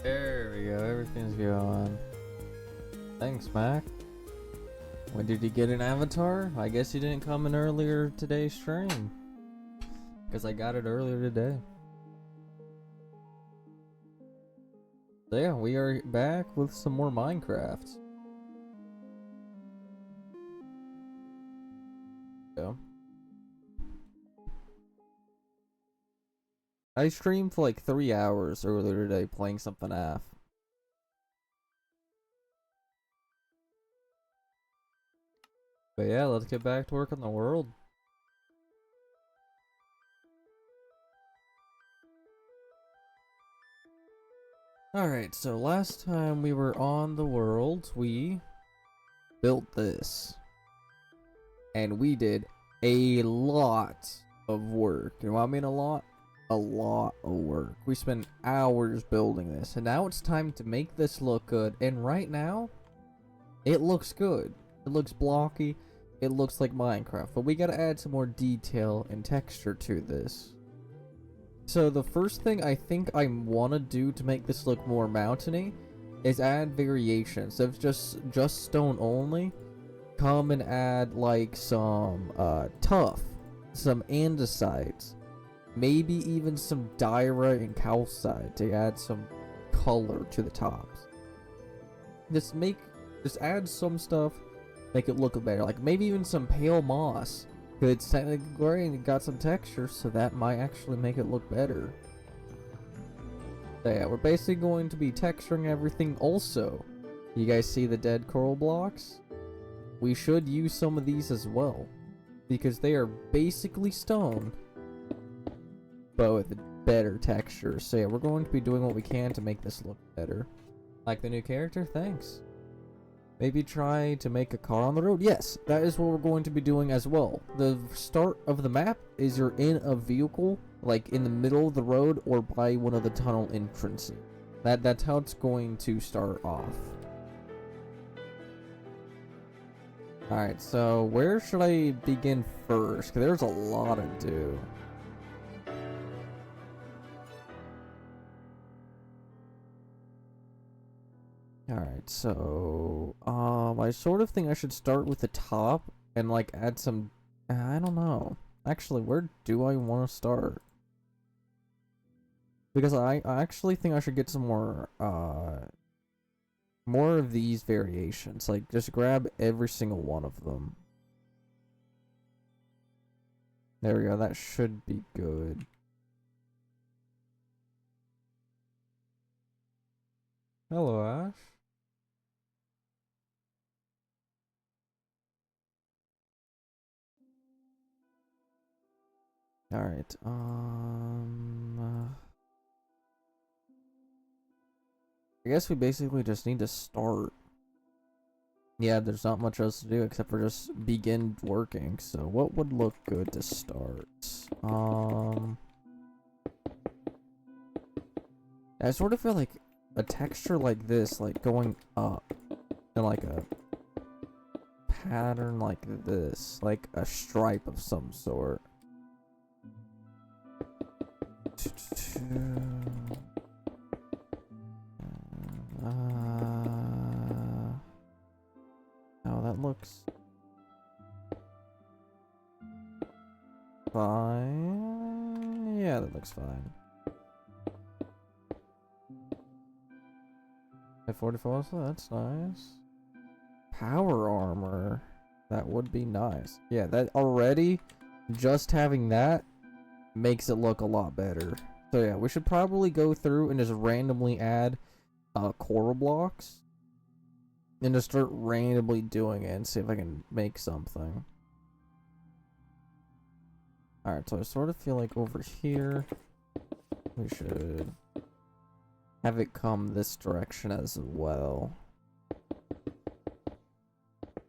There we go, everything's going. Thanks, Mac. When did you get an avatar? I guess you didn't come in earlier today's stream. Because I got it earlier today. So yeah, we are back with some more Minecraft. Yeah. I streamed for like 3 hours earlier today playing something AF. But yeah, let's get back to work on the world. Alright, so last time we were on the world, we built this. And we did a lot of work. You know what I mean a lot? A lot of work. We spent hours building this. And now it's time to make this look good. And right now, it looks good. It looks blocky. It looks like Minecraft. But we gotta add some more detail and texture to this. So the first thing I think I want to do to make this look more mountainy is add variations. If it's just stone only, come and add like some tuff, some andesites, maybe even some diorite and calcite to add some color to the tops. Just add some stuff, make it look better. Like maybe even some pale moss. It's technically gray and it got some texture, so that might actually make it look better. So yeah, we're basically going to be texturing everything. Also, you guys see the dead coral blocks? We should use some of these as well, because they are basically stone, but with better texture. So yeah, we're going to be doing what we can to make this look better. Like the new character? Thanks. Maybe try to make a car on the road? Yes, that is what we're going to be doing as well. The start of the map is you're in a vehicle, like in the middle of the road or by one of the tunnel entrances. That's how it's going to start off. Alright, so where should I begin first? Because there's a lot to do. Alright, so I sort of think I should start with the top and like add some, I don't know. Actually, where do I want to start? Because I actually think I should get some more of these variations. Like just grab every single one of them. There we go, that should be good. Hello, Ash. Alright, I guess we basically just need to start. Yeah, there's not much else to do except for just begin working. So what would look good to start? I sort of feel like a texture like this, like going up, and like a pattern like this, like a stripe of some sort. Oh, that looks fine. Yeah, that looks fine. At 44, so that's nice. Power armor. That would be nice. Yeah, that already, just having that makes it look a lot better. So yeah, we should probably go through and just randomly add coral blocks. And just start randomly doing it and see if I can make something. Alright, so I sort of feel like over here, we should have it come this direction as well.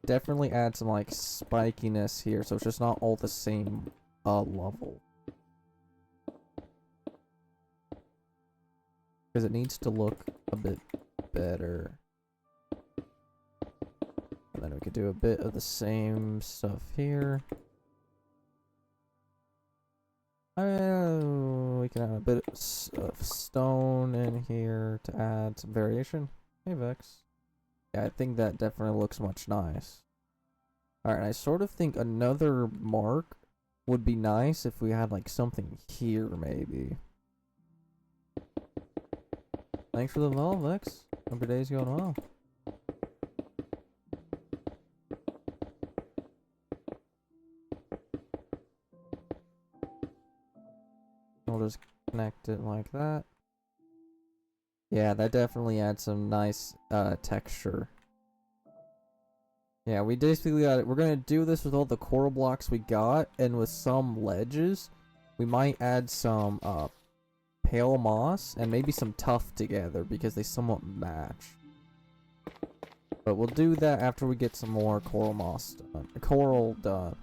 Definitely add some like spikiness here, so it's just not all the same level. Because it needs to look a bit better. And then we could do a bit of the same stuff here. We can add a bit of stone in here to add some variation. Hey, Vex. Yeah, I think that definitely looks much nice. Alright, I sort of think another mark would be nice if we had like something here, maybe. Thanks for the ball, Vex. Hope your day's going well. We'll just connect it like that. Yeah, that definitely adds some nice texture. Yeah, we basically got it. We're gonna do this with all the coral blocks we got, and with some ledges, we might add some pale moss and maybe some tuff together because they somewhat match. But we'll do that after we get some more coral moss done. Coral done.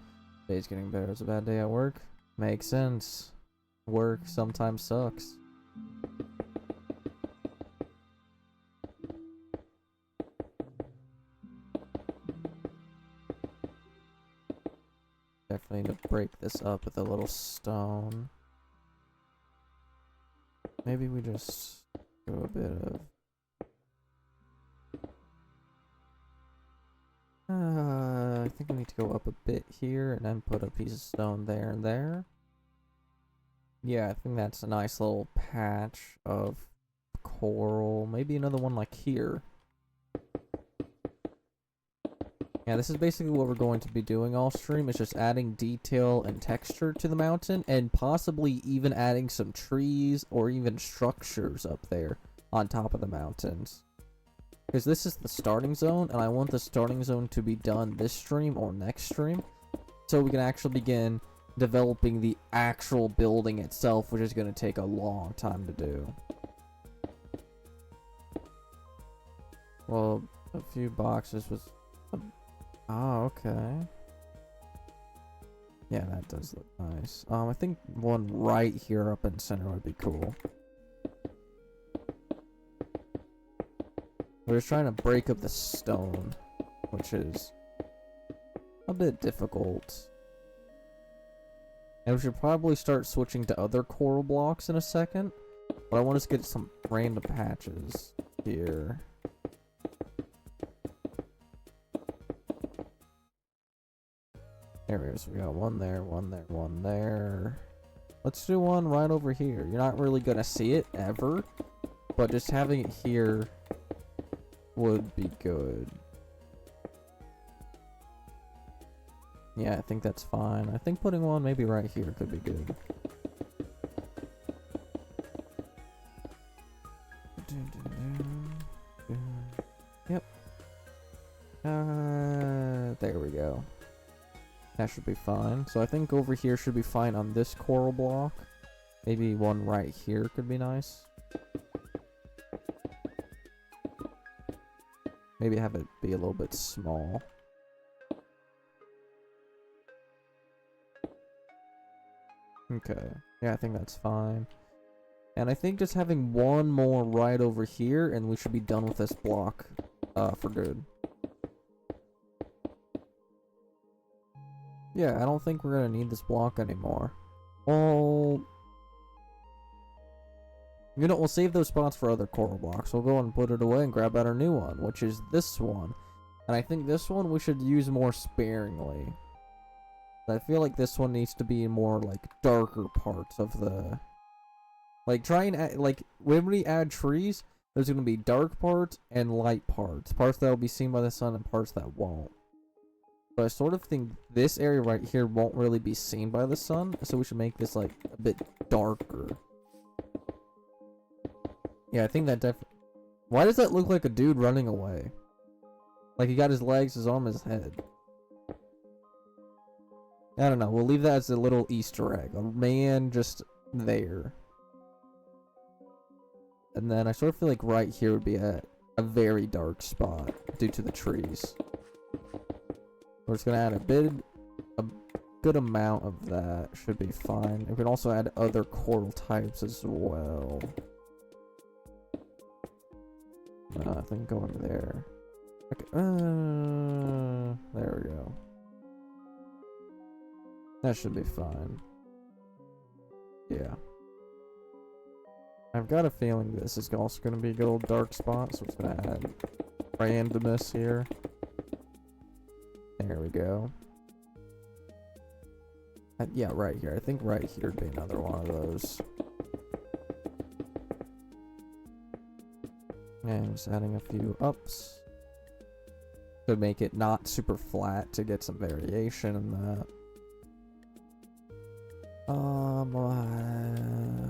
Day's getting better. It's a bad day at work. Makes sense. Work sometimes sucks. Definitely need to break this up with a little stone. Maybe we just do a bit of... I think we need to go up a bit here and then put a piece of stone there and there. Yeah, I think that's a nice little patch of coral. Maybe another one like here. Yeah, this is basically what we're going to be doing all stream. It's just adding detail and texture to the mountain and possibly even adding some trees or even structures up there on top of the mountains. Because this is the starting zone, and I want the starting zone to be done this stream or next stream, so we can actually begin developing the actual building itself, which is going to take a long time to do. Well, a few boxes was... Oh, okay. Yeah, that does look nice. I think one right here up in center would be cool. We're just trying to break up the stone, which is a bit difficult. And we should probably start switching to other coral blocks in a second. But I want us to get some random patches here. There we go. So we got one there, one there, one there. Let's do one right over here. You're not really gonna see it ever, but just having it here would be good. Yeah, I think that's fine. I think putting one maybe right here could be good. Yep. There we go. That should be fine. So I think over here should be fine on this coral block. Maybe one right here could be nice. Maybe have it be a little bit small. Okay. Yeah, I think that's fine. And I think just having one more right over here and we should be done with this block for good. Yeah, I don't think we're gonna need this block anymore. Well, you know, we'll save those spots for other coral blocks. We'll go and put it away and grab out our new one, which is this one. And I think this one we should use more sparingly. I feel like this one needs to be in more, like, darker parts of the... Like, try and add, like, when we add trees, there's gonna be dark parts and light parts. Parts that will be seen by the sun and parts that won't. But I sort of think this area right here won't really be seen by the sun, so we should make this, like, a bit darker. Yeah, I think that Why does that look like a dude running away? Like he got his legs, his arm, his head. I don't know. We'll leave that as a little Easter egg. A man just there. And then I sort of feel like right here would be a very dark spot due to the trees. We're just gonna add a good amount of that. Should be fine. We can also add other coral types as well. I think going there. Okay. There we go. That should be fine. Yeah. I've got a feeling this is also going to be a good old dark spot, so it's going to add randomness here. There we go. Yeah, right here. I think right here would be another one of those. And just adding a few ups to make it not super flat to get some variation in that.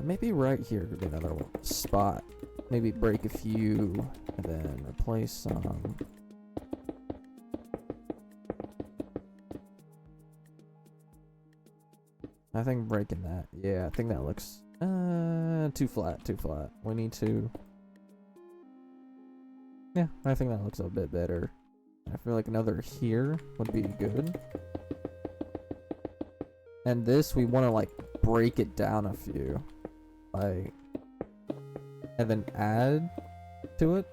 Maybe right here could be another spot. Maybe break a few and then replace some. I think breaking that. Yeah, I think that looks too flat, too flat. We need to. Yeah, I think that looks a bit better. I feel like another here would be good. And this, we want to like break it down a few. Like, and then add to it.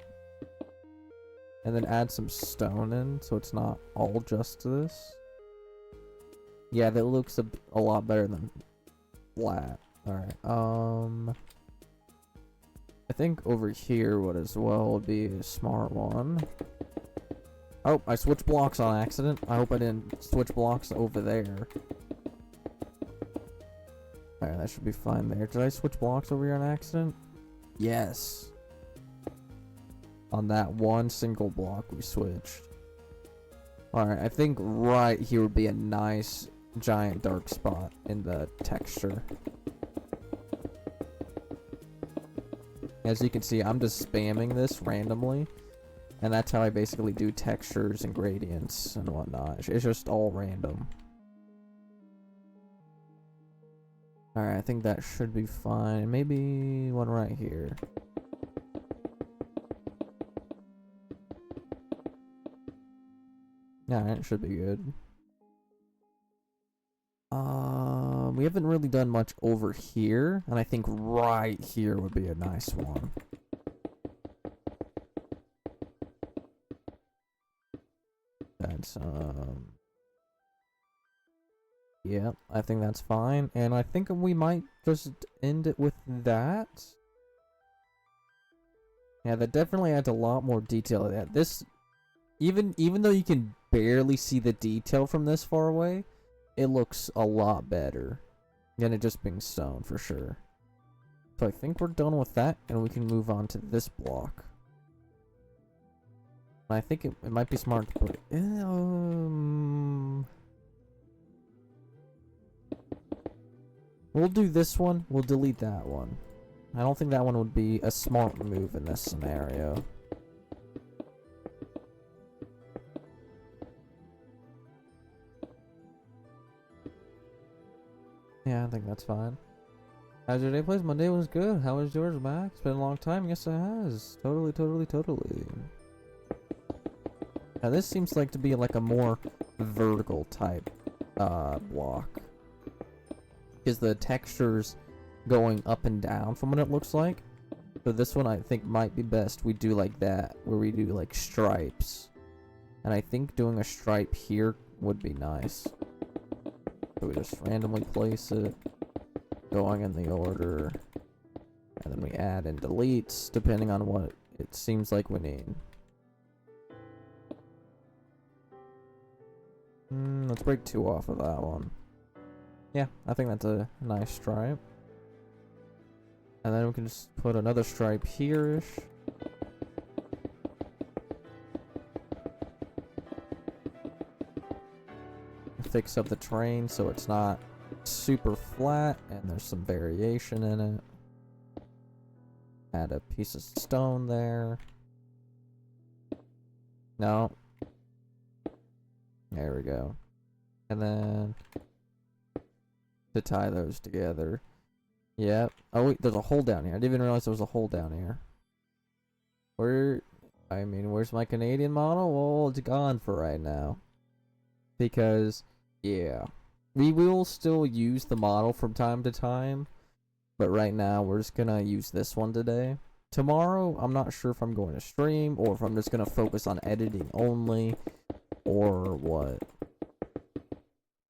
And then add some stone in so it's not all just this. Yeah, that looks a lot better than flat. Alright, I think over here would as well be a smart one. Oh, I switched blocks on accident. I hope I didn't switch blocks over there. Alright, that should be fine there. Did I switch blocks over here on accident? Yes. On that one single block we switched. Alright, I think right here would be a nice giant dark spot in the texture. As you can see, I'm just spamming this randomly. And that's how I basically do textures and gradients and whatnot. It's just all random. Alright, I think that should be fine. Maybe one right here. Yeah, it should be good. We haven't really done much over here, and I think right here would be a nice one. That's, yeah, I think that's fine, and I think we might just end it with that. Yeah, that definitely adds a lot more detail to that. This, even though you can barely see the detail from this far away, it looks a lot better than it just being stone for sure. So I think we're done with that, and we can move on to this block. I think it might be smart to put we'll do this one, we'll delete that one. I don't think that one would be a smart move in this scenario. Yeah, I think that's fine. How's your day, Plays? My day was good. How was yours, Max? It's been a long time. Yes, it has. Totally. Now, this seems like to be like a more vertical type block. Because the texture's going up and down from what it looks like. So this one I think might be best. We do like that, where we do like stripes. And I think doing a stripe here would be nice. So we just randomly place it, going in the order, and then we add and deletes depending on what it seems like we need. Let's break 2 off of that one. Yeah, I think that's a nice stripe. And then we can just put another stripe here-ish. Fix up the terrain so it's not super flat and there's some variation in it. Add a piece of stone there. No. There we go. And then to tie those together. Yep. Oh wait, there's a hole down here. I didn't even realize there was a hole down here. Where's my Canadian model? Well, it's gone for right now. Because yeah, we will still use the model from time to time, but right now we're just gonna use this one today. Tomorrow, I'm not sure if I'm going to stream or if I'm just gonna focus on editing only, or what.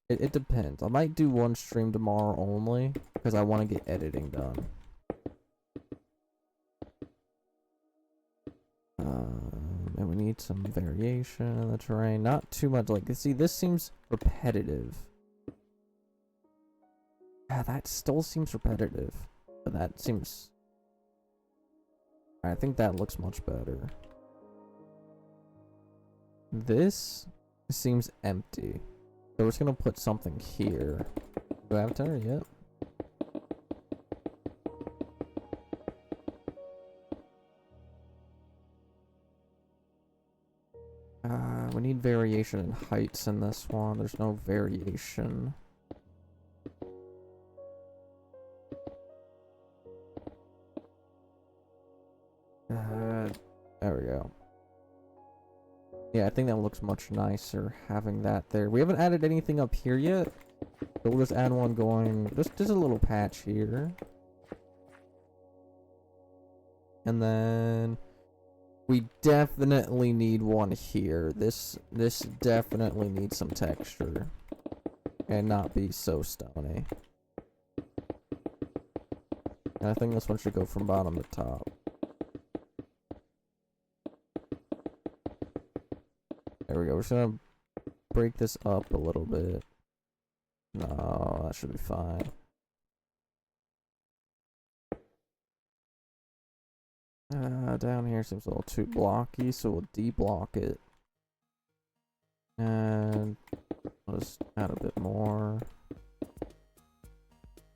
It depends. I might do one stream tomorrow only because I want to get editing done. And we need some variation in the terrain. Not too much. Like, see, this seems repetitive. Yeah, that still seems repetitive. But that seems... I think that looks much better. This seems empty. So we're just gonna put something here. Do I have to? Yep. We need variation in heights in this one. There's no variation. There we go. Yeah, I think that looks much nicer having that there. We haven't added anything up here yet. So we'll just add one going, just a little patch here. And then we definitely need one here. This definitely needs some texture. And not be so stony. And I think this one should go from bottom to top. There we go. We're just gonna break this up a little bit. No, that should be fine. Down here seems a little too blocky, so we'll de-block it. And I'll just add a bit more.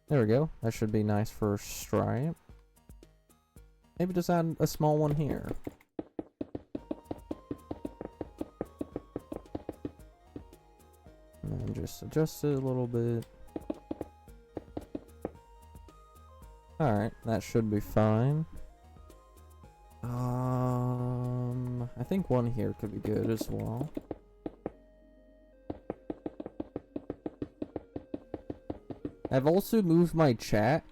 There we go. That should be nice for a stripe. Maybe just add a small one here. And then just adjust it a little bit. Alright, that should be fine. I think one here could be good as well. I've also moved my chat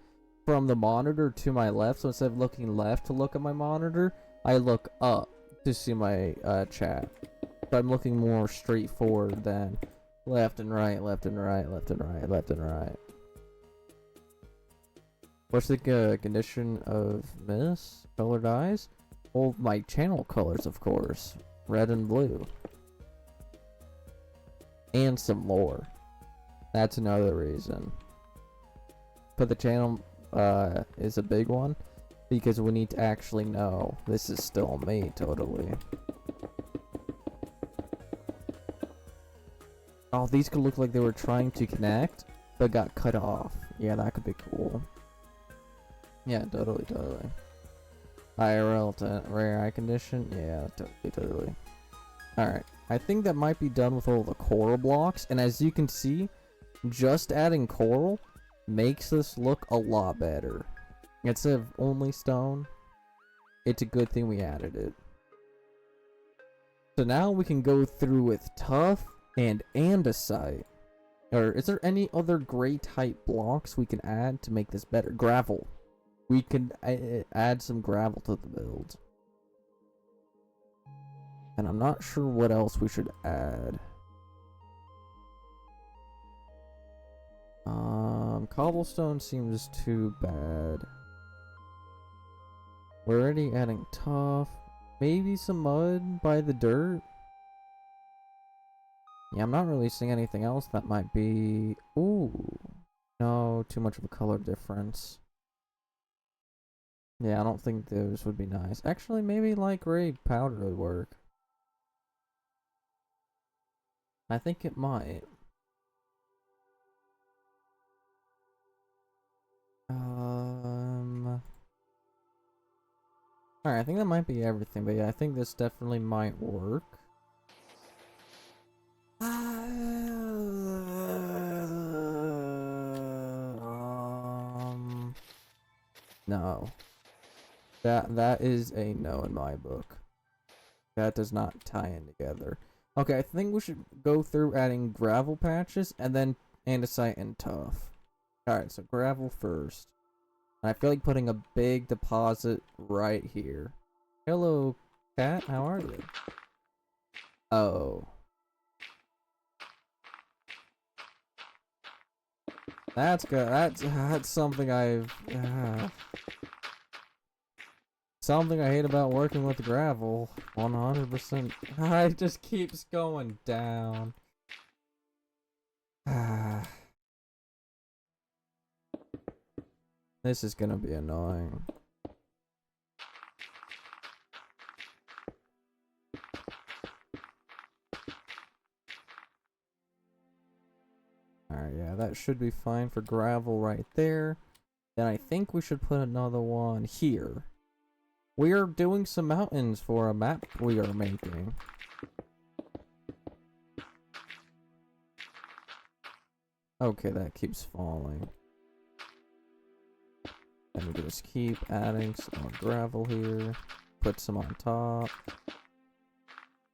from the monitor to my left, so instead of looking left to look at my monitor, I look up to see my chat. So I'm looking more straightforward than left and right, left and right, left and right, left and right. What's the condition of this? Colored eyes? Well, my channel colors, of course. Red and blue. And some lore. That's another reason. But the channel is a big one. Because we need to actually know this is still me, totally. Oh, these could look like they were trying to connect, but got cut off. Yeah, that could be cool. Yeah, totally. IRL to rare eye condition? Yeah, totally. Alright, I think that might be done with all the coral blocks, and as you can see, just adding coral makes this look a lot better. Instead of only stone, it's a good thing we added it. So now we can go through with tough and andesite. Or is there any other gray type blocks we can add to make this better? Gravel. We can add some gravel to the build. And I'm not sure what else we should add. Cobblestone seems too bad. We're already adding tough. Maybe some mud by the dirt. Yeah, I'm not really seeing anything else that might be... Ooh. No, too much of a color difference. Yeah, I don't think those would be nice. Actually, maybe light gray powder would work. I think it might. Alright, I think that might be everything, but yeah, I think this definitely might work. No. That is a no in my book. That does not tie in together. Okay, I think we should go through adding gravel patches and then andesite and tough. Alright, so gravel first. I feel like putting a big deposit right here. Hello, cat. How are you? Oh. That's good. That's something something I hate about working with gravel. 100%. It just keeps going down. This is gonna be annoying. Alright, yeah, that should be fine for gravel right there. Then I think we should put another one here. We are doing some mountains for a map we are making. Okay, that keeps falling. And we just keep adding some more gravel here. Put some on top.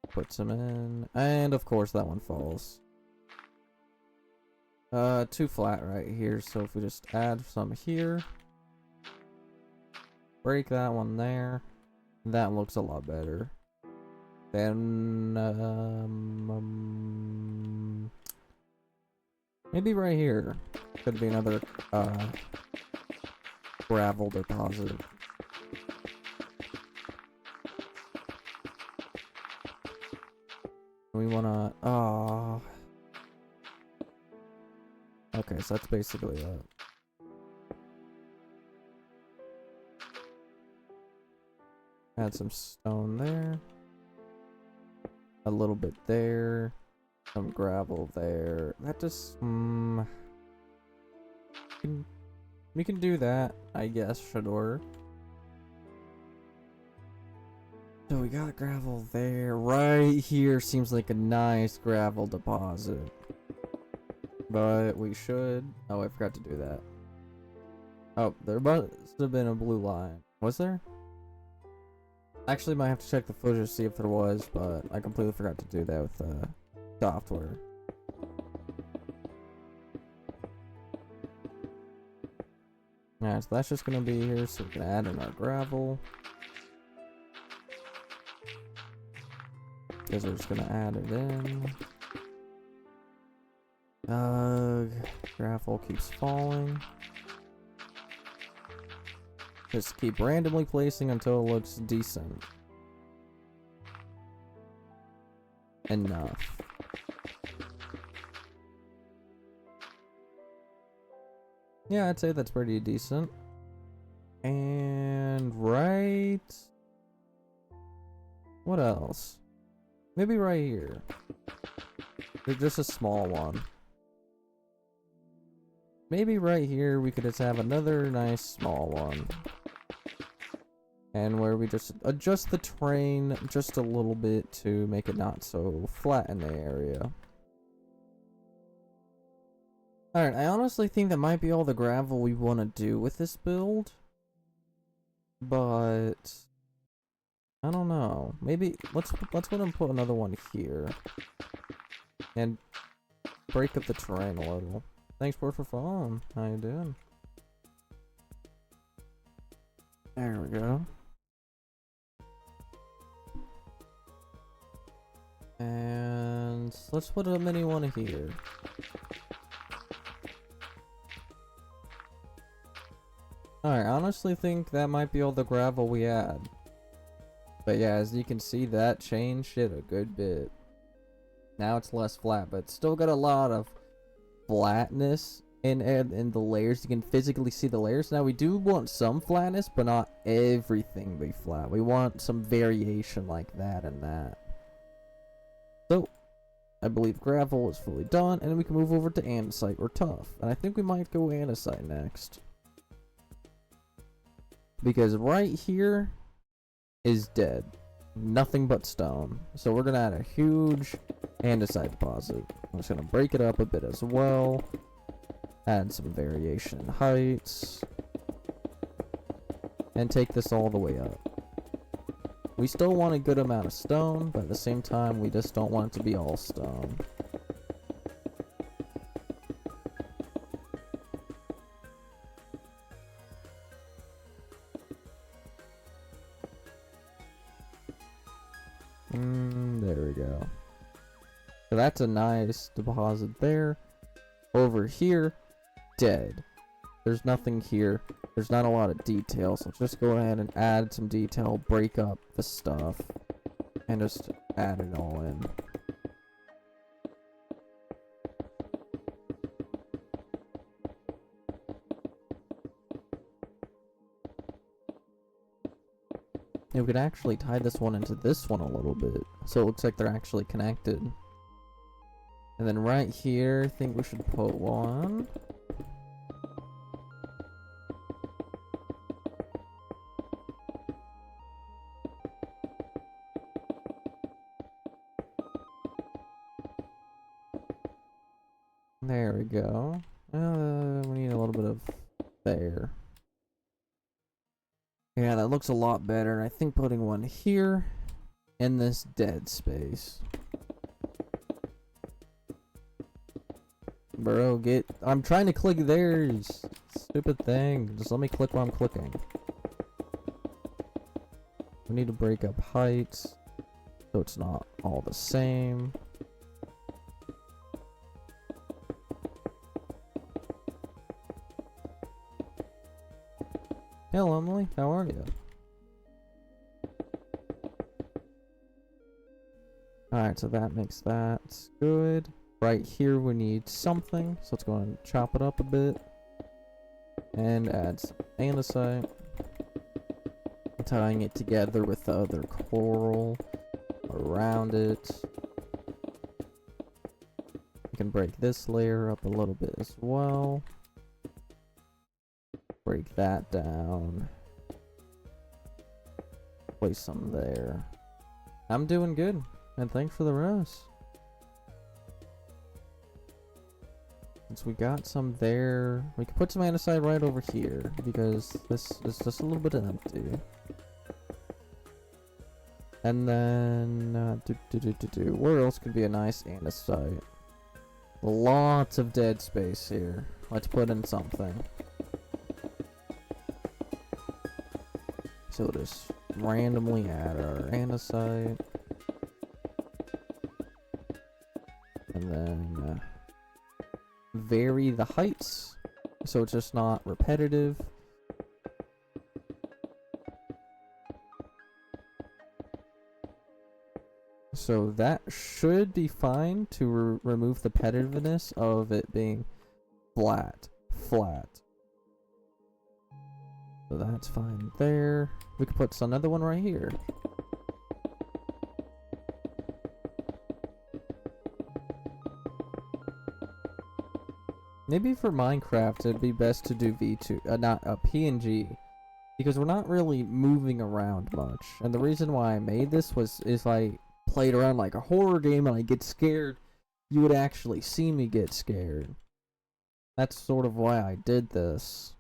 Put some in. And of course that one falls. Too flat right here, so if we just add some here. Break that one there. That looks a lot better. Then, maybe right here. Could be another, gravel deposit. We wanna, okay, so that's basically it. Add some stone there. A little bit there. Some gravel there. That just, we can do that, I guess, sure. So we got gravel there. Right here seems like a nice gravel deposit. But we should... Oh, I forgot to do that. Oh, there must have been a blue line. Was there? Actually, might have to check the footage to see if there was, but I completely forgot to do that with the software. Alright, so that's just gonna be here, so we can add in our gravel. Because we're just gonna add it in. Gravel keeps falling. Just keep randomly placing until it looks decent. Enough. Yeah, I'd say that's pretty decent. And right... What else? Maybe right here. Just a small one. Maybe right here we could just have another nice small one. And where we just adjust the terrain just a little bit to make it not so flat in the area. Alright, I honestly think that might be all the gravel we want to do with this build. But... I don't know. Maybe let's go ahead and put another one here. And break up the terrain a little. Thanks for following. How you doing? There we go. And let's put a mini one here. Alright, I honestly think that might be all the gravel we add. But yeah, as you can see, that changed it a good bit. Now it's less flat, but it's still got a lot of flatness in the layers. You can physically see the layers. Now we do want some flatness, but not everything be flat. We want some variation like that and that. So, I believe gravel is fully done, and we can move over to andesite or tuff. And I think we might go andesite next. Because right here is dead. Nothing but stone. So we're gonna add a huge andesite deposit. I'm just gonna break it up a bit as well. Add some variation in heights. And take this all the way up. We still want a good amount of stone, but at the same time we just don't want it to be all stone. There we go. So that's a nice deposit there. Over here, dead. There's nothing here. There's not a lot of detail, so let's just go ahead and add some detail, break up the stuff, and just add it all in. Yeah, we could actually tie this one into this one a little bit, so it looks like they're actually connected. And then right here, I think we should put one. There we go. We need a little bit of there. Yeah, that looks a lot better. I think putting one here in this dead space. Bro, I'm trying to click theirs. Stupid thing. Just let me click while I'm clicking. We need to break up heights so it's not all the same. Hello, Emily. How are you? Alright, so that makes that good. Right here we need something, so let's go and chop it up a bit. And add some andesite. Tying it together with the other coral around it. We can break this layer up a little bit as well. Break that down. Place some there. I'm doing good, and thanks for the rose. Since we got some there, we can put some andesite right over here, because this is just a little bit empty. And then, where else could be a nice andesite? Lots of dead space here. Let's put in something. So we'll just randomly add our andesite. And then vary the heights so it's just not repetitive. So that should be fine to remove the repetitiveness of it being flat. So that's fine there. We could put another one right here. Maybe for Minecraft it'd be best to do V2, not a PNG, because we're not really moving around much. And the reason why I made this was if I played around like a horror game and I get scared, you would actually see me get scared. That's sort of why I did this.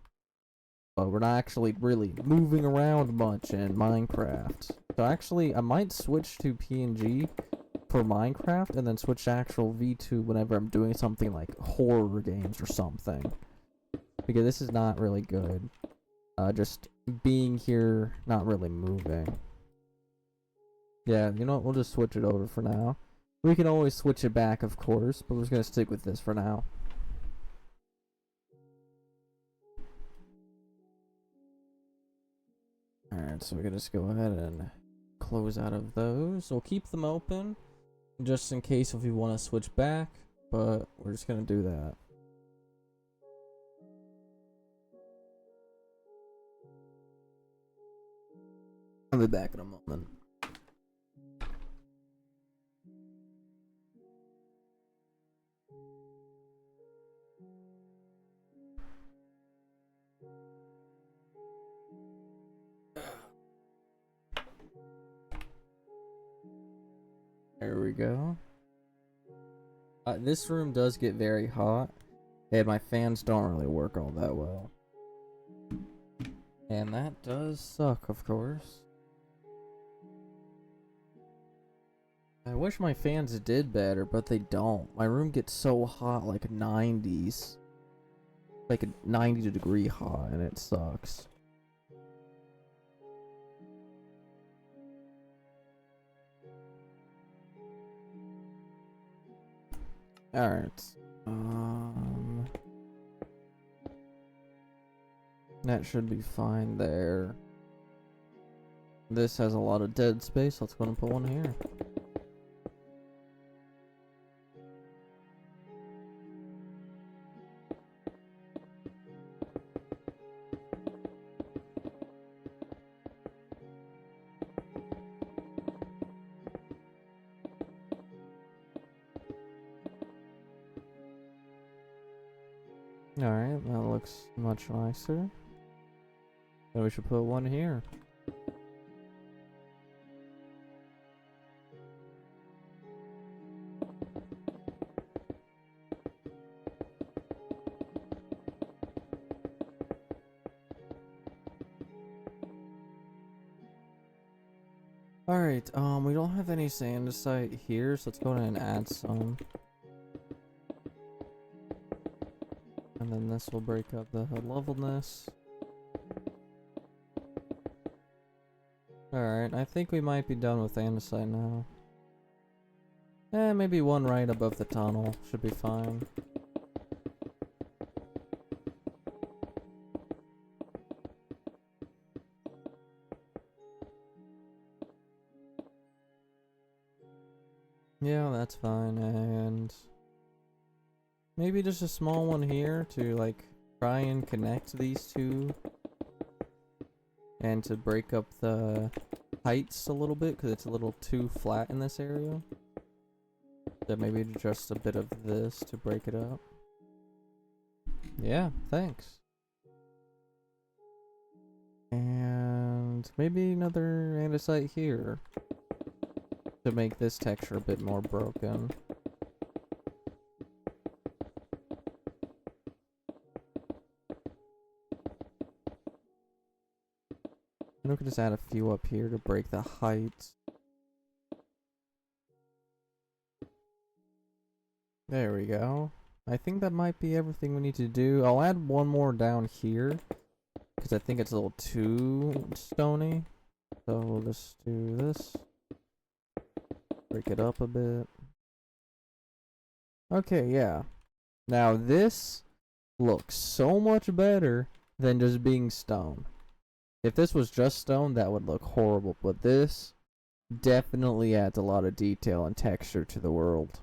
But we're not actually really moving around much in Minecraft. So actually, I might switch to PNG for Minecraft and then switch to actual V2 whenever I'm doing something like horror games or something. Because this is not really good. Just being here, not really moving. Yeah, you know what? We'll just switch it over for now. We can always switch it back, of course, but we're just gonna stick with this for now. Alright, so we're gonna just go ahead and close out of those. We'll keep them open just in case if we want to switch back, but we're just gonna do that. I'll be back in a moment. There we go. This room does get very hot, and my fans don't really work all that well. And that does suck, of course. I wish my fans did better, but they don't. My room gets so hot, like 90s. Like a 90-degree hot, and it sucks. Alright. That should be fine there. This has a lot of dead space. Let's go and put one here. Alright, that looks much nicer. Then we should put one here. Alright, we don't have any andesite here, so let's go ahead and add some. And then this will break up the levelness. Alright, I think we might be done with andesite now. Maybe one right above the tunnel. Should be fine. Yeah, that's fine, and maybe just a small one here to like try and connect these two and to break up the heights a little bit because it's a little too flat in this area. So maybe just a bit of this to break it up. Yeah, thanks. And maybe another andesite here to make this texture a bit more broken. And we could just add a few up here to break the heights. There we go. I think that might be everything we need to do. I'll add one more down here because I think it's a little too stony. So we'll just do this. Break it up a bit. Okay, yeah. Now this looks so much better than just being stone. If this was just stone, that would look horrible, but this definitely adds a lot of detail and texture to the world.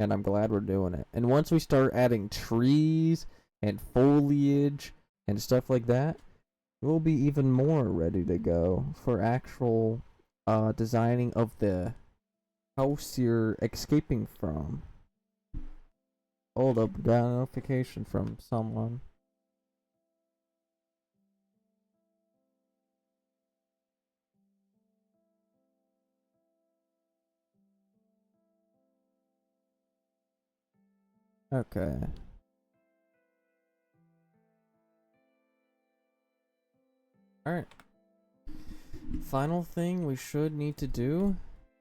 And I'm glad we're doing it. And once we start adding trees and foliage and stuff like that, we'll be even more ready to go for actual designing of the house you're escaping from. Hold up, got a notification from someone. Okay. Alright. Final thing we should need to do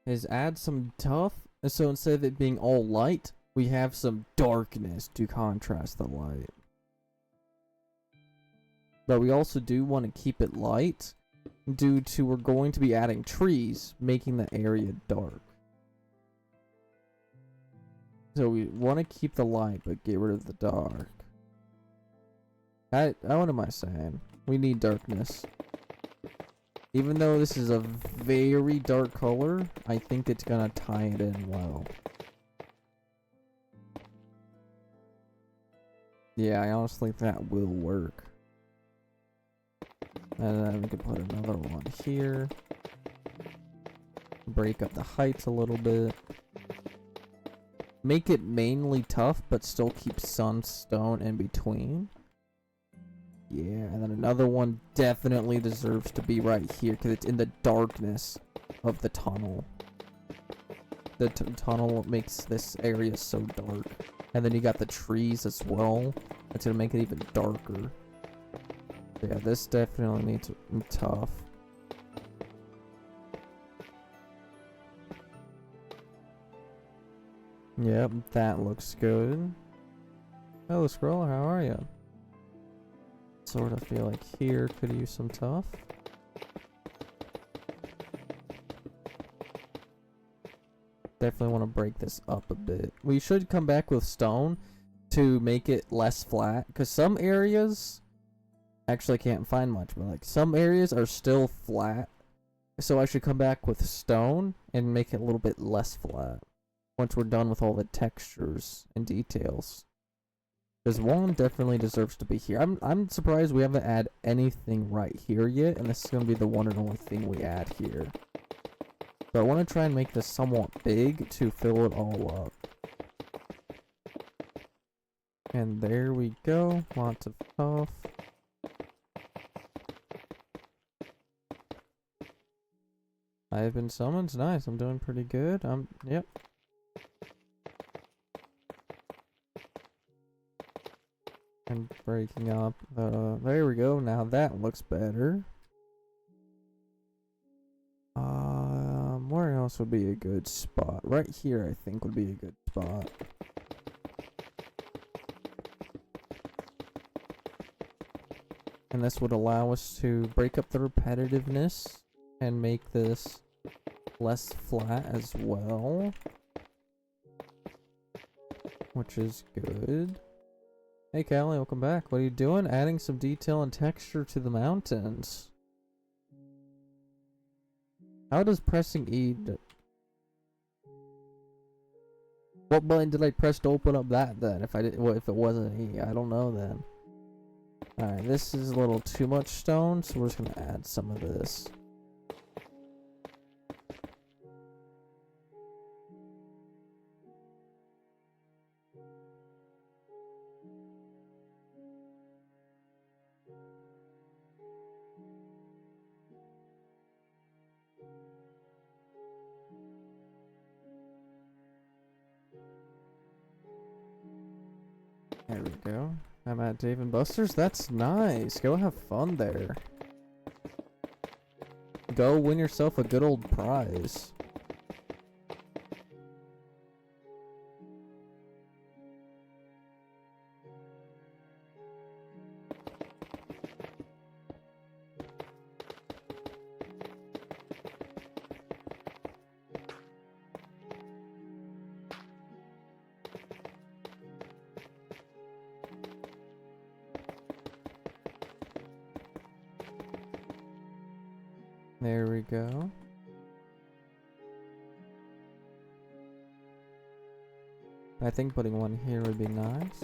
is add some tough. So instead of it being all light, we have some darkness to contrast the light. But we also do want to keep it light due to we're going to be adding trees, making the area dark. So we want to keep the light, but get rid of the dark. What am I saying? We need darkness. Even though this is a very dark color, I think it's gonna tie it in well. Yeah, I honestly think that will work. And then we can put another one here. Break up the heights a little bit. Make it mainly tough, but still keep sunstone in between. Yeah, and then another one definitely deserves to be right here because it's in the darkness of the tunnel. The tunnel makes this area so dark. And then you got the trees as well. That's gonna make it even darker. Yeah, this definitely needs to be tough. Yep, that looks good. Hello, Scroller, how are you? Sort of feel like here could use some tough. Definitely want to break this up a bit. We should come back with stone to make it less flat, because some areas Actually can't find much, but like some areas are still flat. So I should come back with stone and make it a little bit less flat once we're done with all the textures and details. Because one definitely deserves to be here. I'm surprised we haven't added anything right here yet, and this is gonna be the one and only thing we add here. So I want to try and make this somewhat big to fill it all up. And there we go. Lots of stuff. I have been summoned. Nice. I'm doing pretty good. Yep. And breaking up. There we go. Now that looks better. Where else would be a good spot? Right here, I think, would be a good spot. And this would allow us to break up the repetitiveness and make this less flat as well, which is good. Hey Callie, welcome back. What are you doing? Adding some detail and texture to the mountains. How does pressing E what button did I press to open up that then? If it wasn't E, I don't know then. Alright, this is a little too much stone, so we're just gonna add some of this. There we go. I'm at Dave and Buster's. That's nice. Go have fun there. Go win yourself a good old prize. There we go. I think putting one here would be nice.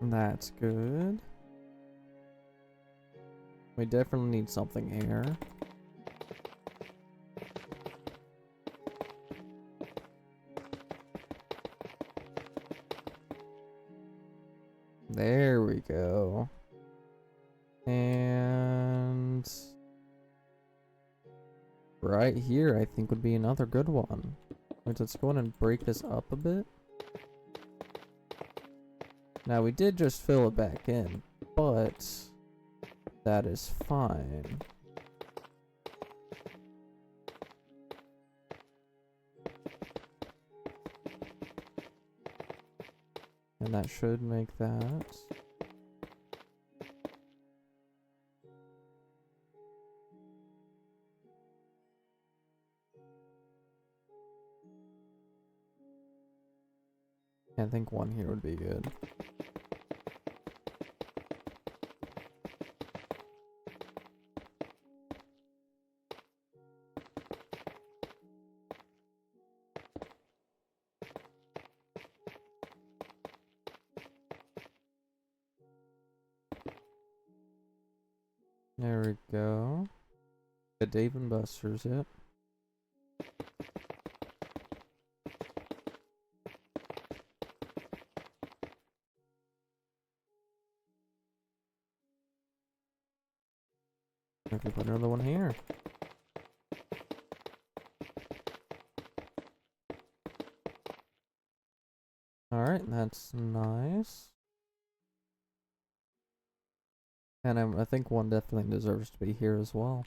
That's good. We definitely need something here. There we go. And right here, I think would be another good one. Let's go in and break this up a bit. Now we did just fill it back in, but that is fine. And that should make that. I think one here would be good. There we go. The Dave and Buster's, yep. I can put another one here. Alright, that's nice. And I think one definitely deserves to be here as well.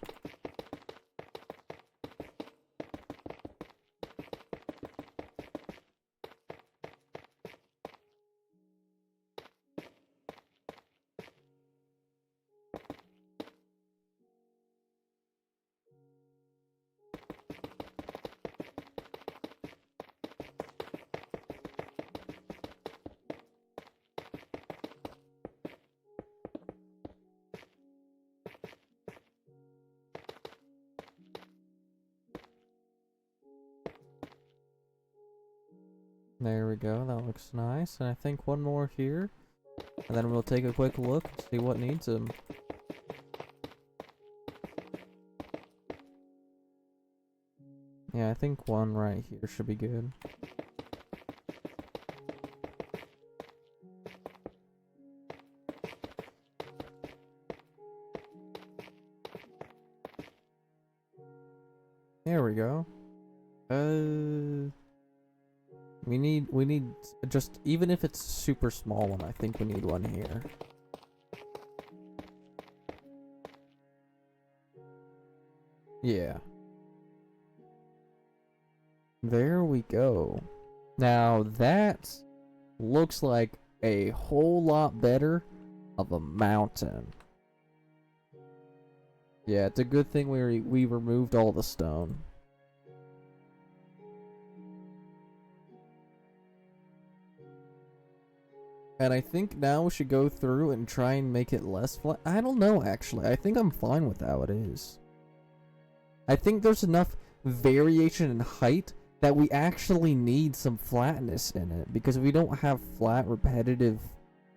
There we go, that looks nice. And I think one more here. And then we'll take a quick look to see what needs them. Yeah, I think one right here should be good. There we go. We need just, even if it's a super small one, I think we need one here. Yeah. There we go. Now that looks like a whole lot better of a mountain. Yeah, it's a good thing we removed all the stone. And I think now we should go through and try and make it less flat. I don't know, actually. I think I'm fine with how it is. I think there's enough variation in height that we actually need some flatness in it. Because if we don't have flat, repetitive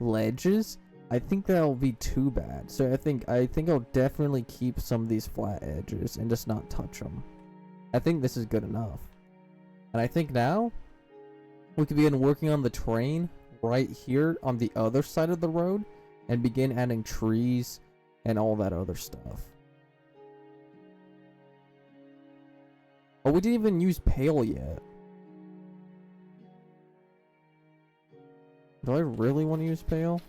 ledges, I think that'll be too bad. So I think I'll definitely keep some of these flat edges and just not touch them. I think this is good enough. And I think now we could begin working on the terrain right here on the other side of the road and begin adding trees and all that other stuff. Oh, we didn't even use pale yet. Do I really want to use pale?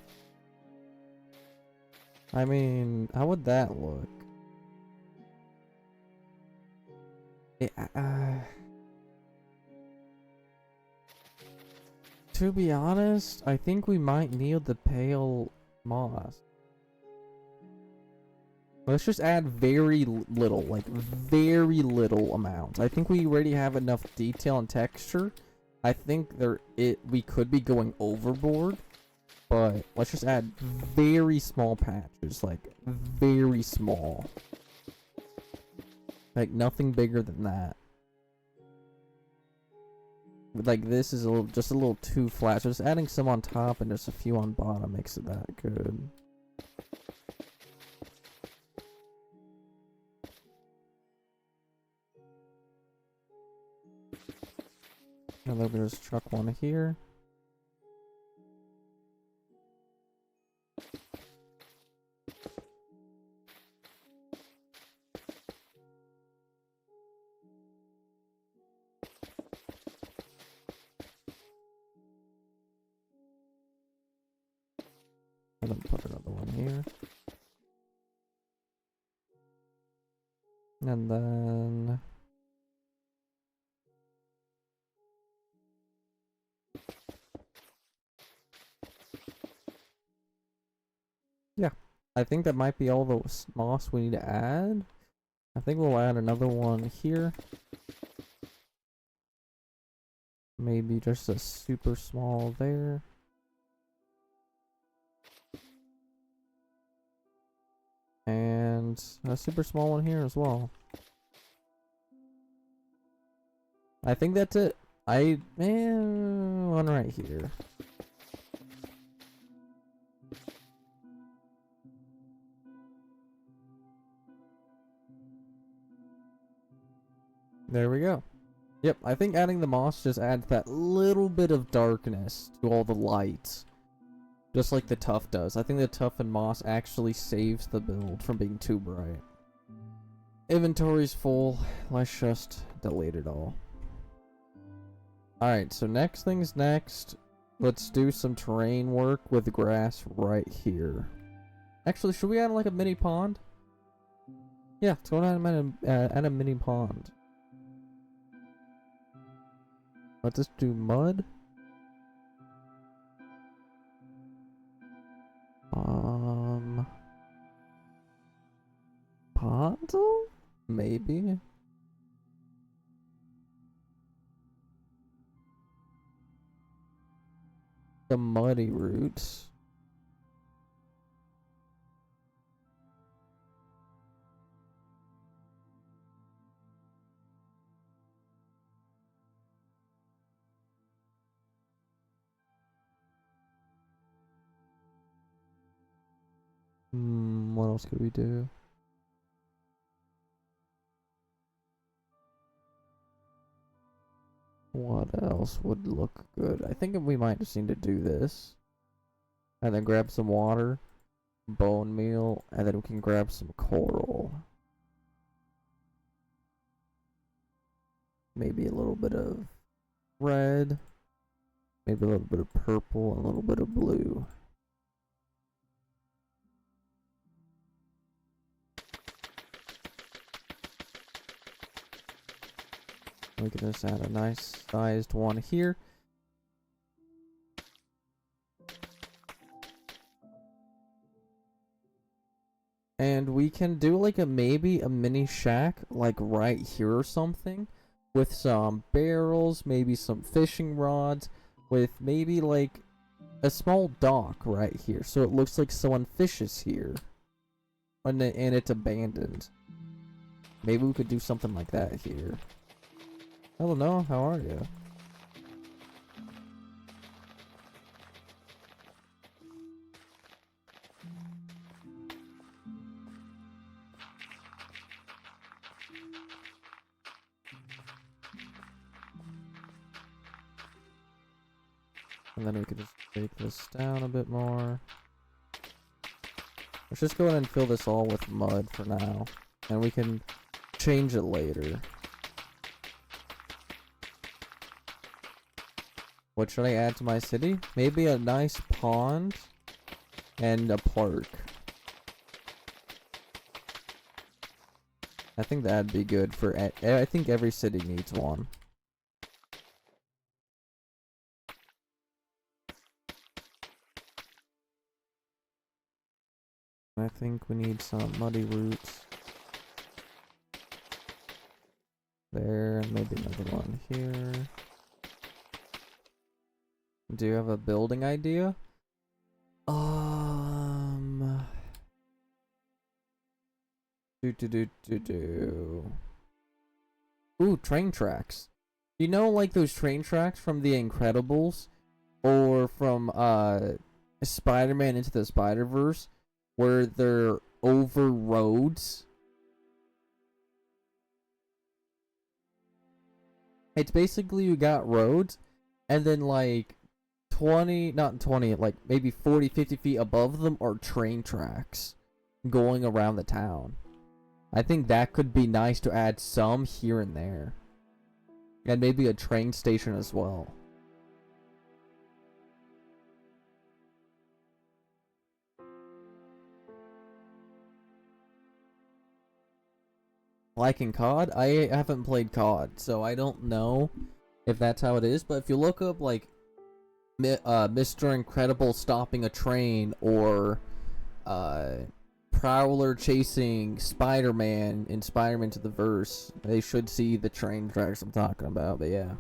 I mean, how would that look? To be honest, I think we might need the pale moss. Let's just add very little, like very little amount. I think we already have enough detail and texture. I think we could be going overboard, but let's just add very small patches, like very small. Like nothing bigger than that. Like this is just a little too flat, so just adding some on top and just a few on bottom makes it that good. And then we'll just chuck one here. And then put another one here. And then yeah, I think that might be all the moss we need to add. I think we'll add another one here. Maybe just a super small there. And a super small one here as well. I think that's it. One right here. There we go. Yep, I think adding the moss just adds that little bit of darkness to all the lights. Just like the tuff does. I think the tuff and moss actually saves the build from being too bright. Inventory's full. Let's just delete it all. Alright, so next thing's next. Let's do some terrain work with grass right here. Actually, should we add like a mini pond? Yeah, let's go ahead and add a mini pond. Let's just do mud. Pond? Maybe. The muddy roots. What else could we do? What else would look good? I think we might just need to do this. And then grab some water, bone meal, and then we can grab some coral. Maybe a little bit of red, maybe a little bit of purple, and a little bit of blue. We can just add a nice sized one here. And we can do like maybe a mini shack like right here or something, with some barrels, maybe some fishing rods, with maybe like a small dock right here, so it looks like someone fishes here and it's abandoned. Maybe we could do something like that here. Hello, how are you? And then we could just take this down a bit more. Let's just go ahead and fill this all with mud for now, and we can change it later. What should I add to my city? Maybe a nice pond and a park. I think that'd be good for. I think every city needs one. I think we need some muddy roots. There, and maybe another one here. Do you have a building idea? Ooh, train tracks. You know, like those train tracks from The Incredibles, or from Spider-Man Into the Spider-Verse, where they're over roads. It's basically you got roads, and then like 20, not 20, like maybe 40, 50 feet above them are train tracks going around the town. I think that could be nice to add some here and there. And maybe a train station as well. Like in COD? I haven't played COD, so I don't know if that's how it is. But if you look up like Mr. Incredible stopping a train, or Prowler chasing Spider-Man in Spider-Man to the Verse, they should see the train tracks I'm talking about. But yeah.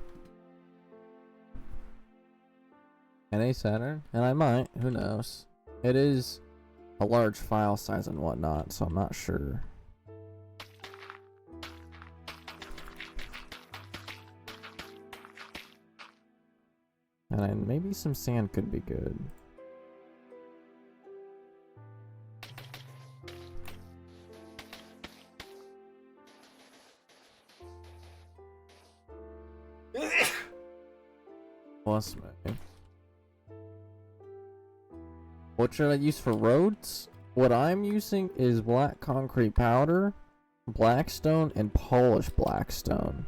NA Saturn? And I might, who knows. It is a large file size and whatnot, so I'm not sure. And maybe some sand could be good. Plus me. What should I use for roads? What I'm using is black concrete powder, blackstone, and polished blackstone.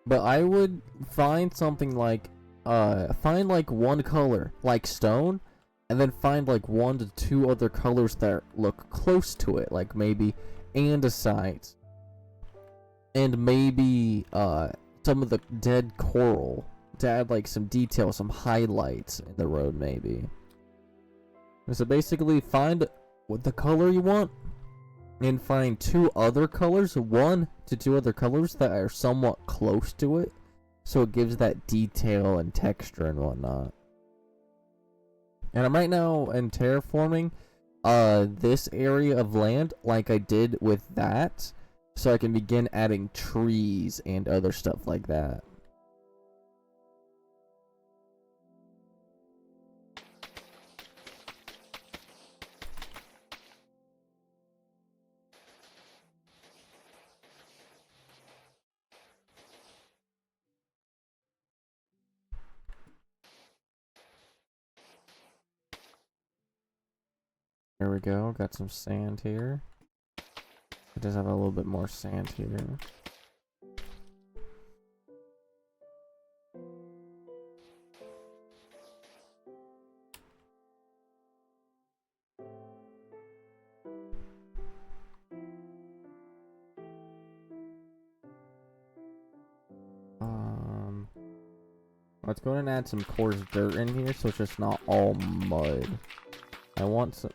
But I would find something like, find like one color, like stone, and then find like 1 to 2 other colors that look close to it, like maybe andesite, and maybe some of the dead coral to add like some detail, some highlights in the road maybe. So basically find what the color you want, and find 2 other colors, 1 to 2 other colors that are somewhat close to it, so it gives that detail and texture and whatnot. And I'm right now in terraforming this area of land like I did with that, so I can begin adding trees and other stuff like that. There we go. Got some sand here. It does have a little bit more sand here. Let's go ahead and add some coarse dirt in here so it's just not all mud. I want some.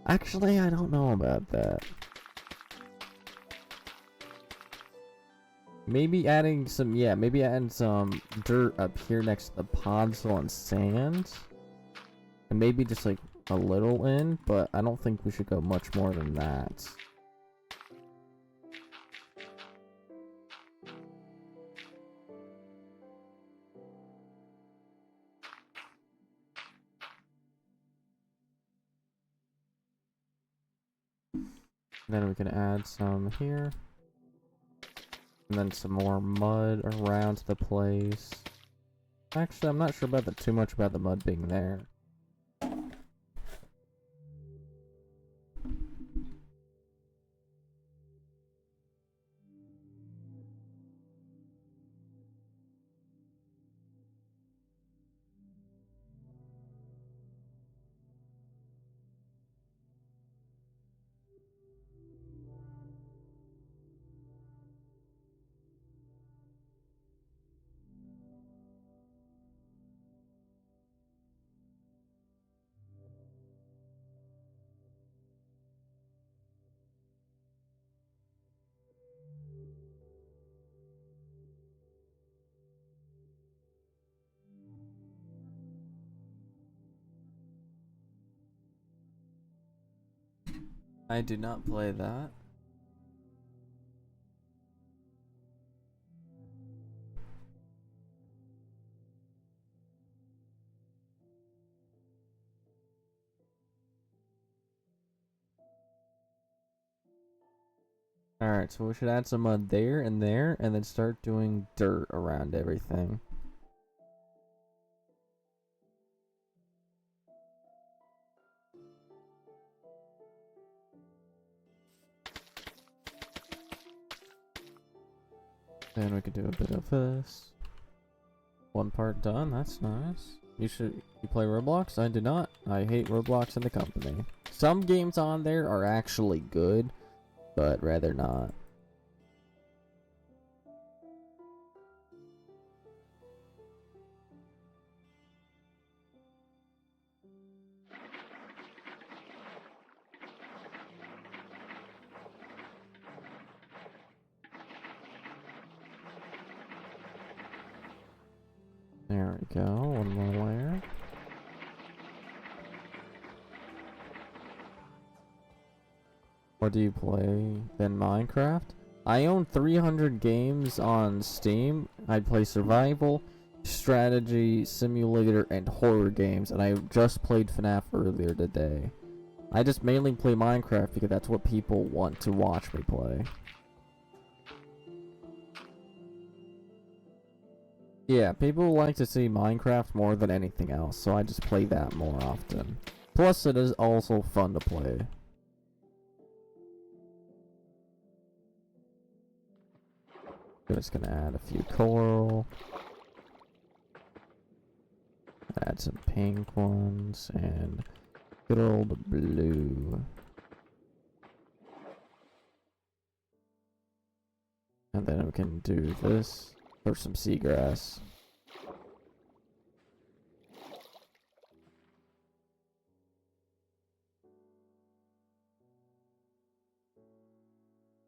Actually, I don't know about that. Maybe adding some, yeah, maybe adding some dirt up here next to the podzol and sand. And maybe just like a little in, but I don't think we should go much more than that. Then we can add some here. And then some more mud around the place. Actually, I'm not sure about too much about the mud being there. I do not play that. Alright, so we should add some mud there, and then start doing dirt around everything. Then we could do a bit of this. One part done, that's nice. You play Roblox? I do not. I hate Roblox and the company. Some games on there are actually good, but rather not. There we go, one more layer. What do you play then? Minecraft? I own 300 games on Steam. I play survival, strategy, simulator, and horror games, and I just played FNAF earlier today. I just mainly play Minecraft because that's what people want to watch me play. Yeah, people like to see Minecraft more than anything else, so I just play that more often. Plus, it is also fun to play. Just gonna add a few coral. Add some pink ones, and good old blue. And then we can do this for some seagrass.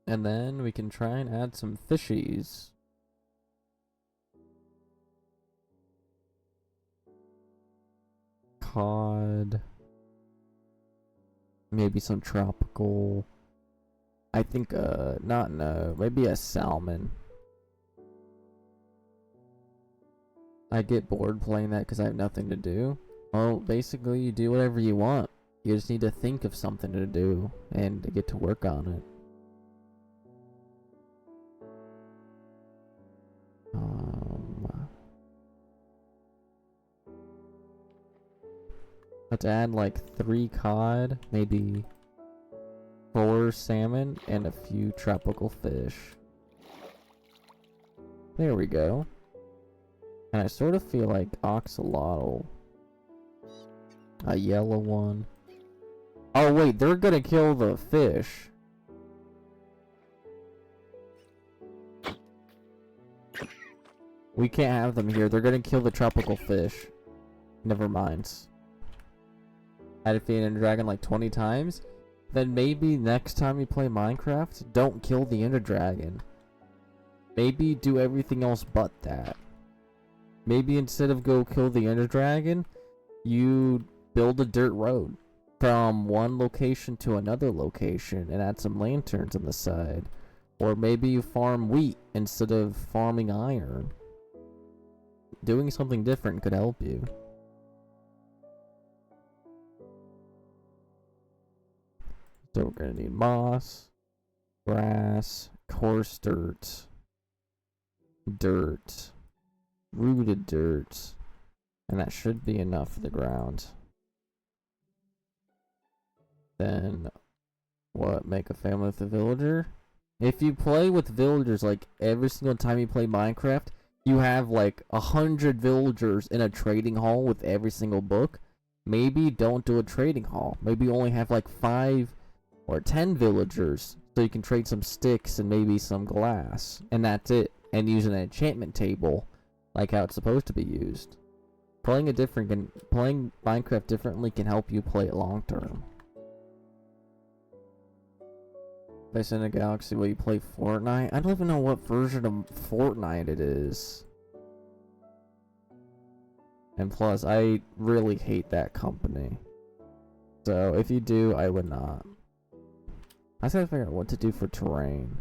And then we can try and add some fishies. Cod. Maybe some tropical. I think, maybe a salmon. I get bored playing that because I have nothing to do. Well, basically, you do whatever you want. You just need to think of something to do and to get to work on it. Let's add like 3 cod, maybe 4 salmon, and a few tropical fish. There we go. And I sort of feel like oxalotl. A yellow one. Oh wait, they're gonna kill the fish. We can't have them here. They're gonna kill the tropical fish. Never mind. I defeated Ender Dragon like 20 times. Then maybe next time you play Minecraft, don't kill the Ender Dragon. Maybe do everything else but that. Maybe instead of go kill the Ender Dragon, you build a dirt road from one location to another location and add some lanterns on the side. Or maybe you farm wheat instead of farming iron. Doing something different could help you. So we're gonna need moss, grass, coarse dirt, rooted dirt, and that should be enough for the ground. Then, what? Make a family with a villager? If you play with villagers like every single time you play Minecraft, you have like 100 villagers in a trading hall with every single book. Maybe don't do a trading hall. Maybe you only have like 5 or 10 villagers, so you can trade some sticks and maybe some glass, and that's it. And use an enchantment table, like how it's supposed to be used. Playing Minecraft differently can help you play it long term. If I send a galaxy, will you play Fortnite? I don't even know what version of Fortnite it is. And plus, I really hate that company. So if you do, I would not. I just gotta figure out what to do for terrain.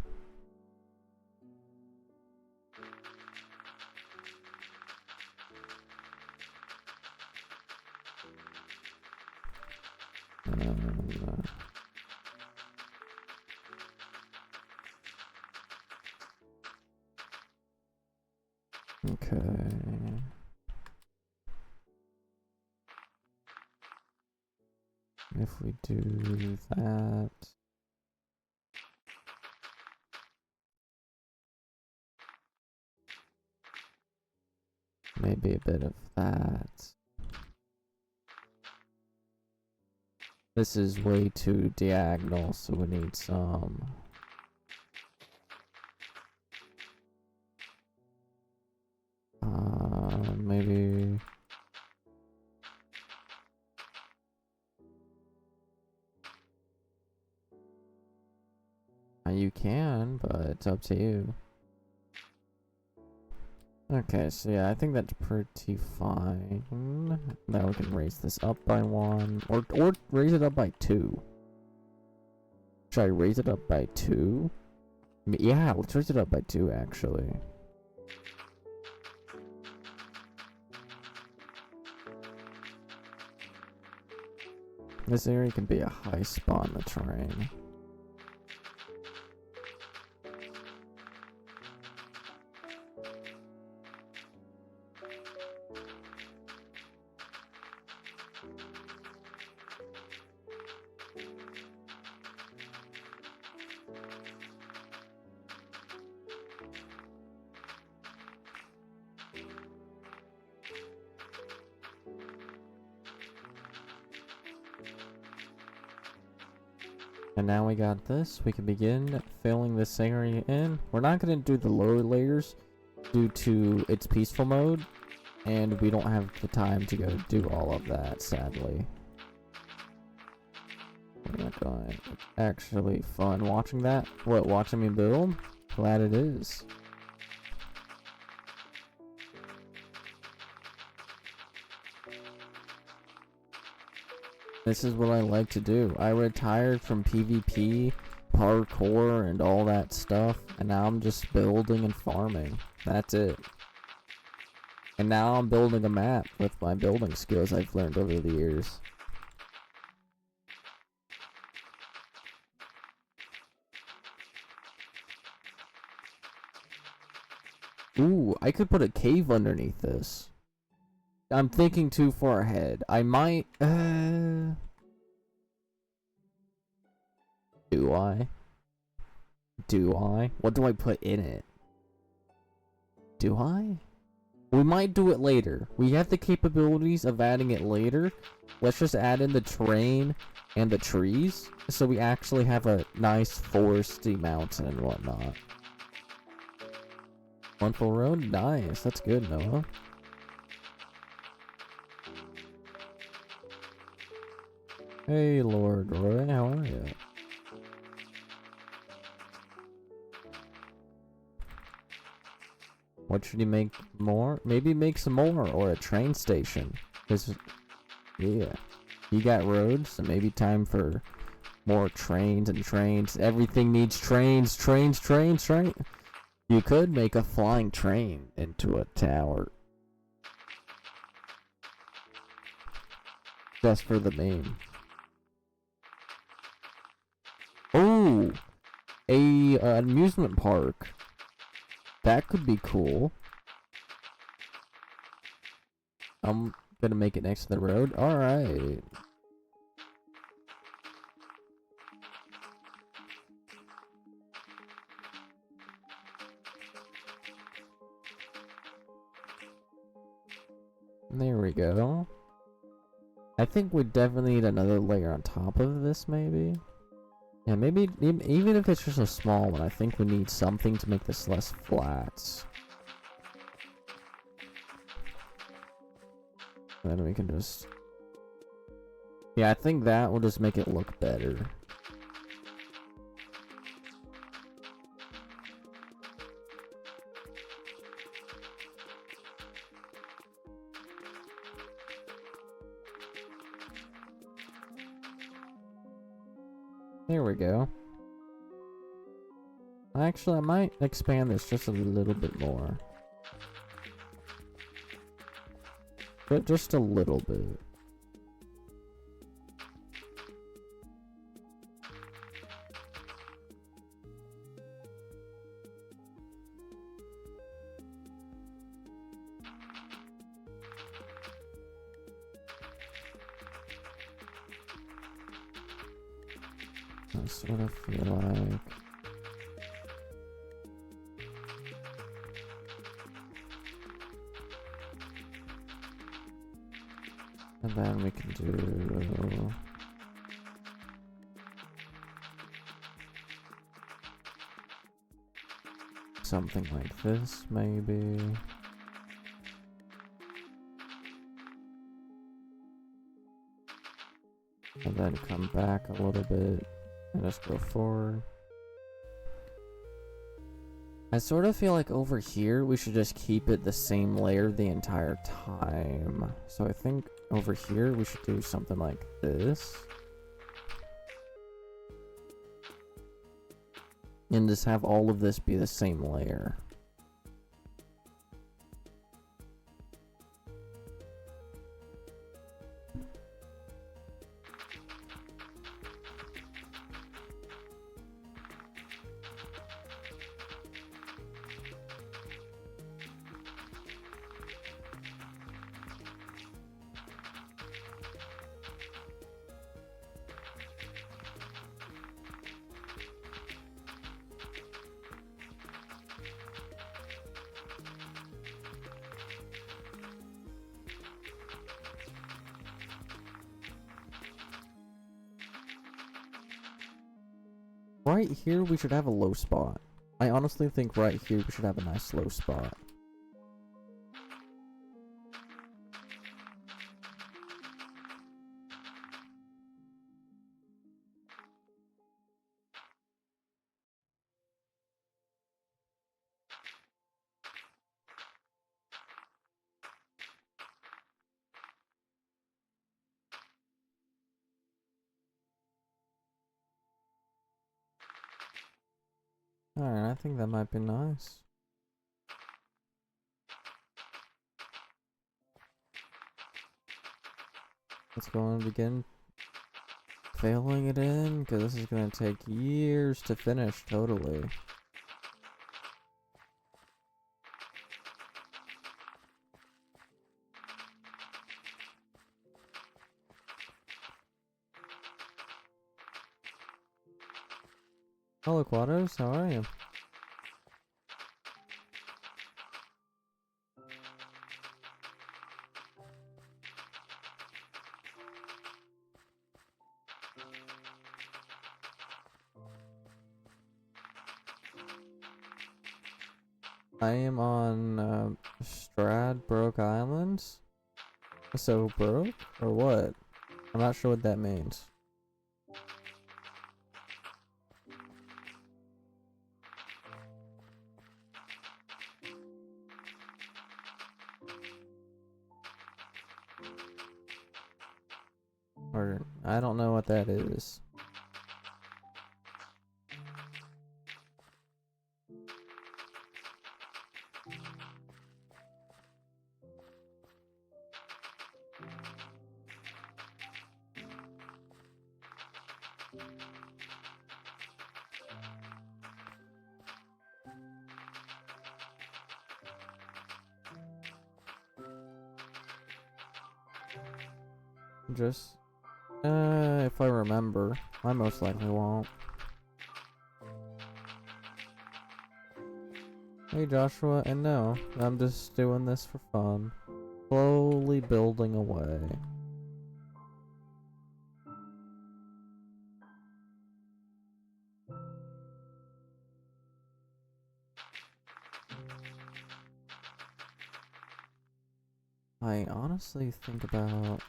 Okay. If we do that. Maybe a bit of that. This is way too diagonal, so we need some. Maybe. You can, but it's up to you. Okay, so yeah, I think that's pretty fine. Now we can raise this up by 1, or raise it up by 2. Should I raise it up by 2? Yeah, let's raise it up by 2 actually. This area can be a high spot in the terrain. And now we got this, we can begin filling this area in. We're not going to do the lower layers due to its peaceful mode, and we don't have the time to go do all of that, sadly. We're not going. It's actually fun watching that. What, watching me build? Glad it is. This is what I like to do. I retired from PvP, parkour, and all that stuff, and now I'm just building and farming. That's it. And now I'm building a map with my building skills I've learned over the years. Ooh, I could put a cave underneath this. I'm thinking too far ahead. I might, do I? Do I? What do I put in it? Do I? We might do it later. We have the capabilities of adding it later. Let's just add in the terrain and the trees, so we actually have a nice foresty mountain and whatnot. One full road? Nice. That's good, Noah. Hey, Lord Roy, how are you? What should he make more? Maybe make some more, or a train station. Cause, yeah, you got roads, so maybe time for more trains and trains. Everything needs trains, trains, trains, trains. You could make a flying train into a tower. Just for the meme. Oh, a amusement park. That could be cool. I'm gonna make it next to the road. Alright. There we go. I think we definitely need another layer on top of this, maybe. Yeah, maybe even if it's just a small one, I think we need something to make this less flat. Then we can just... Yeah, I think that will just make it look better. There we go. Actually, I might expand this just a little bit more. But just a little bit. I sort of feel like... And then we can do... something like this, maybe. And then come back a little bit and just go forward. I sort of feel like over here we should just keep it the same layer the entire time. So I think over here we should do something like this. And just have all of this be the same layer. Right here we should have a low spot. I honestly think right here we should have a nice low spot. Alright, I think that might be nice. Let's go and begin filling it in, because this is going to take years to finish, totally. Hello, Quados. How are you? I am on Stradbroke Islands. So broke or what? I'm not sure what that means. Or I don't know what that is. Just if I remember. I most likely won't. Hey Joshua, and no, I'm just doing this for fun. Slowly building away. I honestly think about...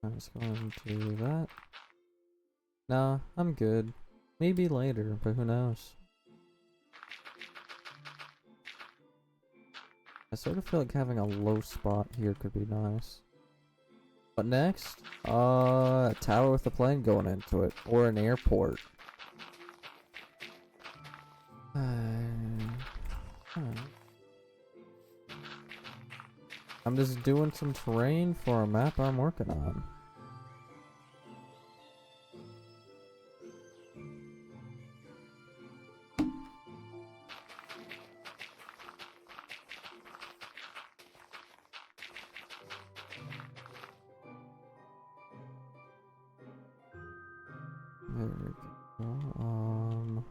I'm just going to do that. Nah, I'm good. Maybe later, but who knows? I sort of feel like having a low spot here could be nice. But next? A tower with a plane going into it. Or an airport. I'm just doing some terrain for a map I'm working on. There we go.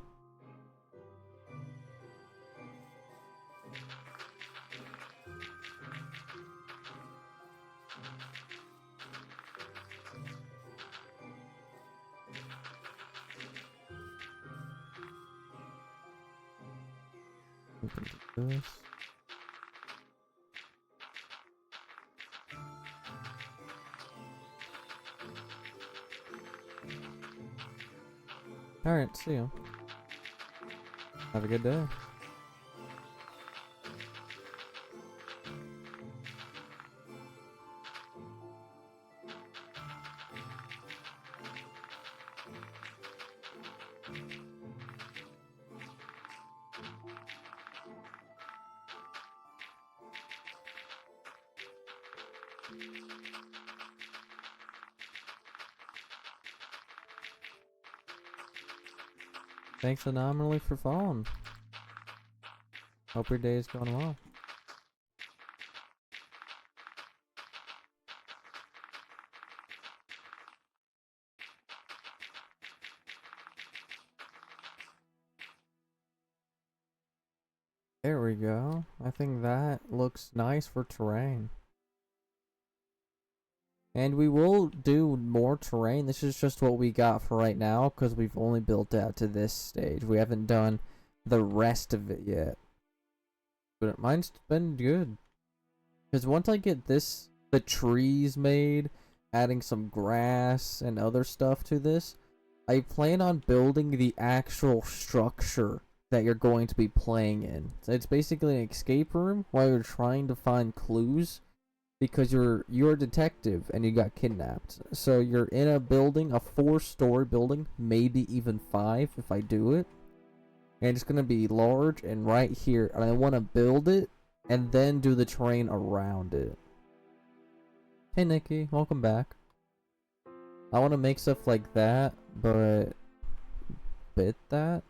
We can do this. Alright, see you. Have a good day. Thanks anomaly for following. Hope your day is going well. There we go. I think that looks nice for terrain. And we will do more terrain. This is just what we got for right now because we've only built out to this stage. We haven't done the rest of it yet. But mine's been good. Because once I get the trees made, adding some grass and other stuff to this, I plan on building the actual structure that you're going to be playing in. So it's basically an escape room while you're trying to find clues. Because you're a detective and you got kidnapped. So you're in a building, a 4-story building, maybe even 5 if I do it. And it's gonna be large and right here. And I want to build it and then do the terrain around it. Hey Nikki, welcome back. I want to make stuff like that, but bit that.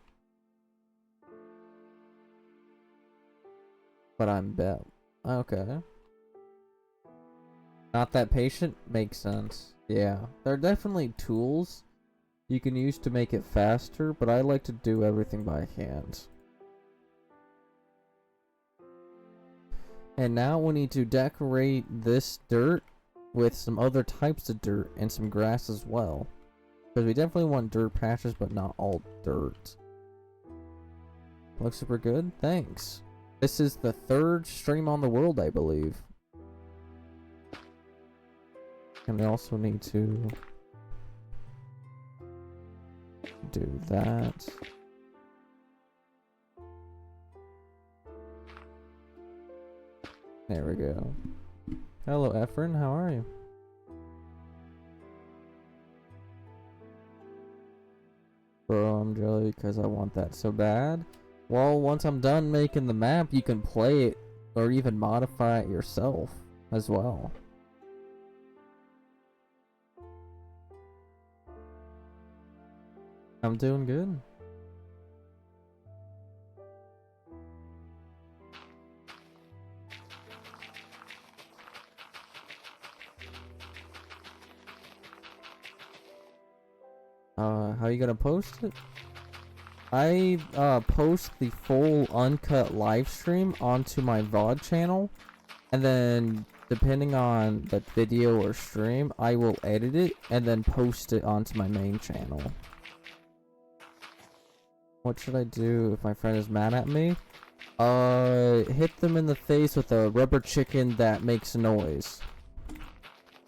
But I'm bet. Okay. Not that patient? Makes sense. Yeah. There are definitely tools you can use to make it faster, but I like to do everything by hand. And now we need to decorate this dirt with some other types of dirt and some grass as well. Because we definitely want dirt patches, but not all dirt. Looks super good. Thanks. This is the 3rd stream on the world, I believe. And we also need to do that. There we go. Hello, Efren. How are you? Bro, I'm jelly because I want that so bad. Well, once I'm done making the map, you can play it or even modify it yourself as well. I'm doing good. How you gonna post it? I post the full uncut live stream onto my VOD channel, and then depending on the video or stream, I will edit it and then post it onto my main channel. What should I do if my friend is mad at me? Hit them in the face with a rubber chicken that makes noise.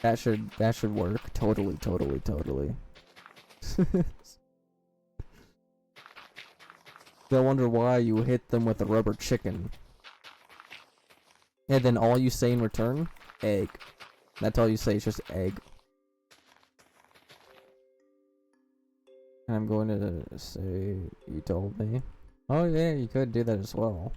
That should work. Totally. They'll wonder why you hit them with a rubber chicken. And then all you say in return? Egg. That's all you say, it's just egg. And I'm going to say, you told me. Oh yeah, you could do that as well.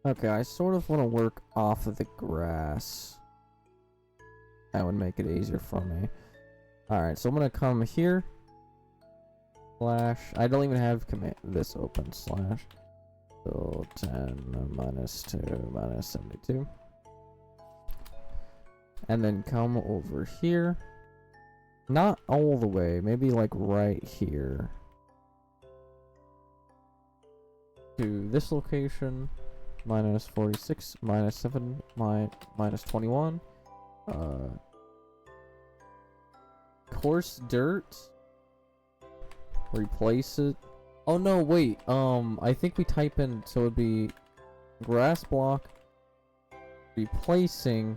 Okay, I sort of want to work off of the grass. That would make it easier for me. Alright, so I'm going to come here. Slash. I don't even have command this open. Slash. So 10 minus 2 minus 72. And then come over here. Not all the way. Maybe like right here. To this location. Minus 46, minus 7, minus 21. Coarse dirt. Replace it. Oh no, wait. I think we type in, so it'd be grass block replacing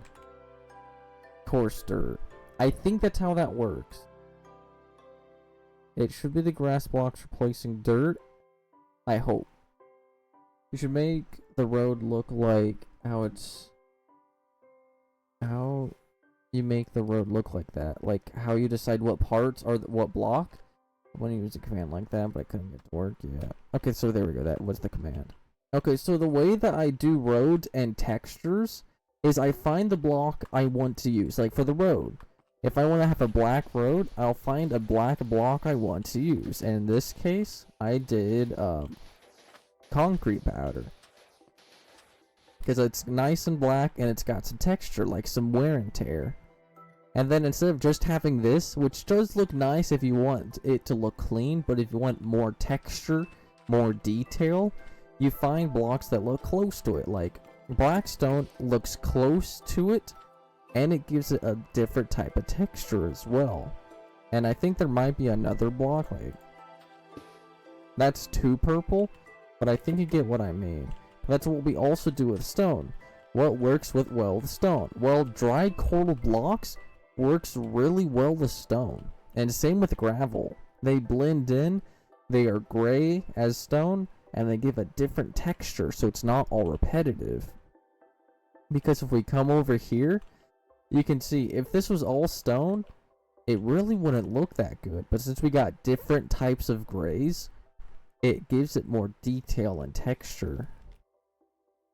coarse dirt. I think that's how that works. It should be the grass blocks replacing dirt. I hope. You should make the road look like how you make the road look like that. Like how you decide what parts or what block. I want to use a command like that, but I couldn't get it to work. Yeah. Okay, so there we go. That was the command. Okay, so the way that I do roads and textures is I find the block I want to use. Like for the road. If I want to have a black road, I'll find a black block I want to use. And in this case, I did concrete powder. Because it's nice and black and it's got some texture, like some wear and tear. And then instead of just having this, which does look nice if you want it to look clean, but if you want more texture, more detail, you find blocks that look close to it. Like Blackstone looks close to it, and it gives it a different type of texture as well. And I think there might be another block, like that's too purple, but I think you get what I mean. That's what we also do with stone. What works with stone? Well, dry coral blocks works really well with stone. And same with gravel. They blend in. They are gray as stone, and they give a different texture so it's not all repetitive. Because if we come over here, you can see if this was all stone, it really wouldn't look that good. But since we got different types of grays, it gives it more detail and texture.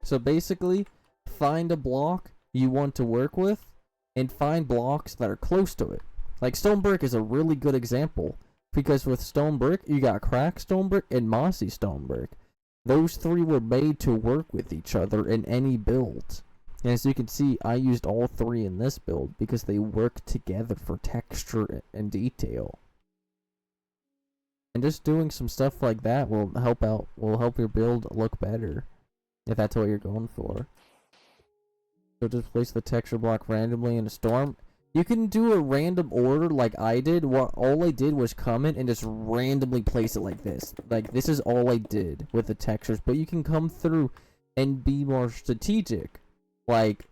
So basically, find a block you want to work with and find blocks that are close to it. Like stone brick is a really good example, because with stone brick, you got cracked stone brick and mossy stone brick. Those three were made to work with each other in any build. And as you can see, I used all three in this build because they work together for texture and detail. And just doing some stuff like that will help your build look better, if that's what you're going for. So just place the texture block randomly in a storm. You can do a random order like I did. All I did was come in and just randomly place it like this. Like, this is all I did with the textures. But you can come through and be more strategic. Like,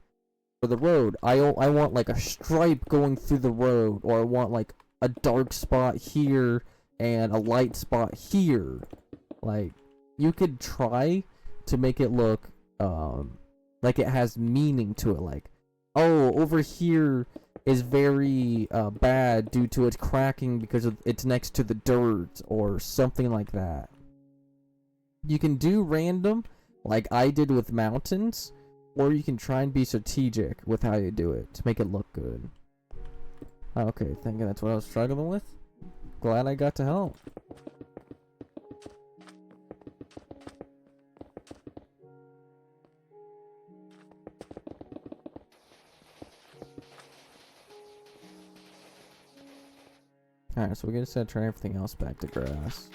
for the road, I want like a stripe going through the road. Or I want like a dark spot here and a light spot here. Like, you could try to make it look like it has meaning to it. Like, oh, over here is very bad due to its cracking because it's next to the dirt or something like that. You can do random like I did with mountains, or you can try and be strategic with how you do it to make it look good. Okay, thinking that's what I was struggling with. Glad I got to help. Alright, so we're gonna turn everything else back to grass.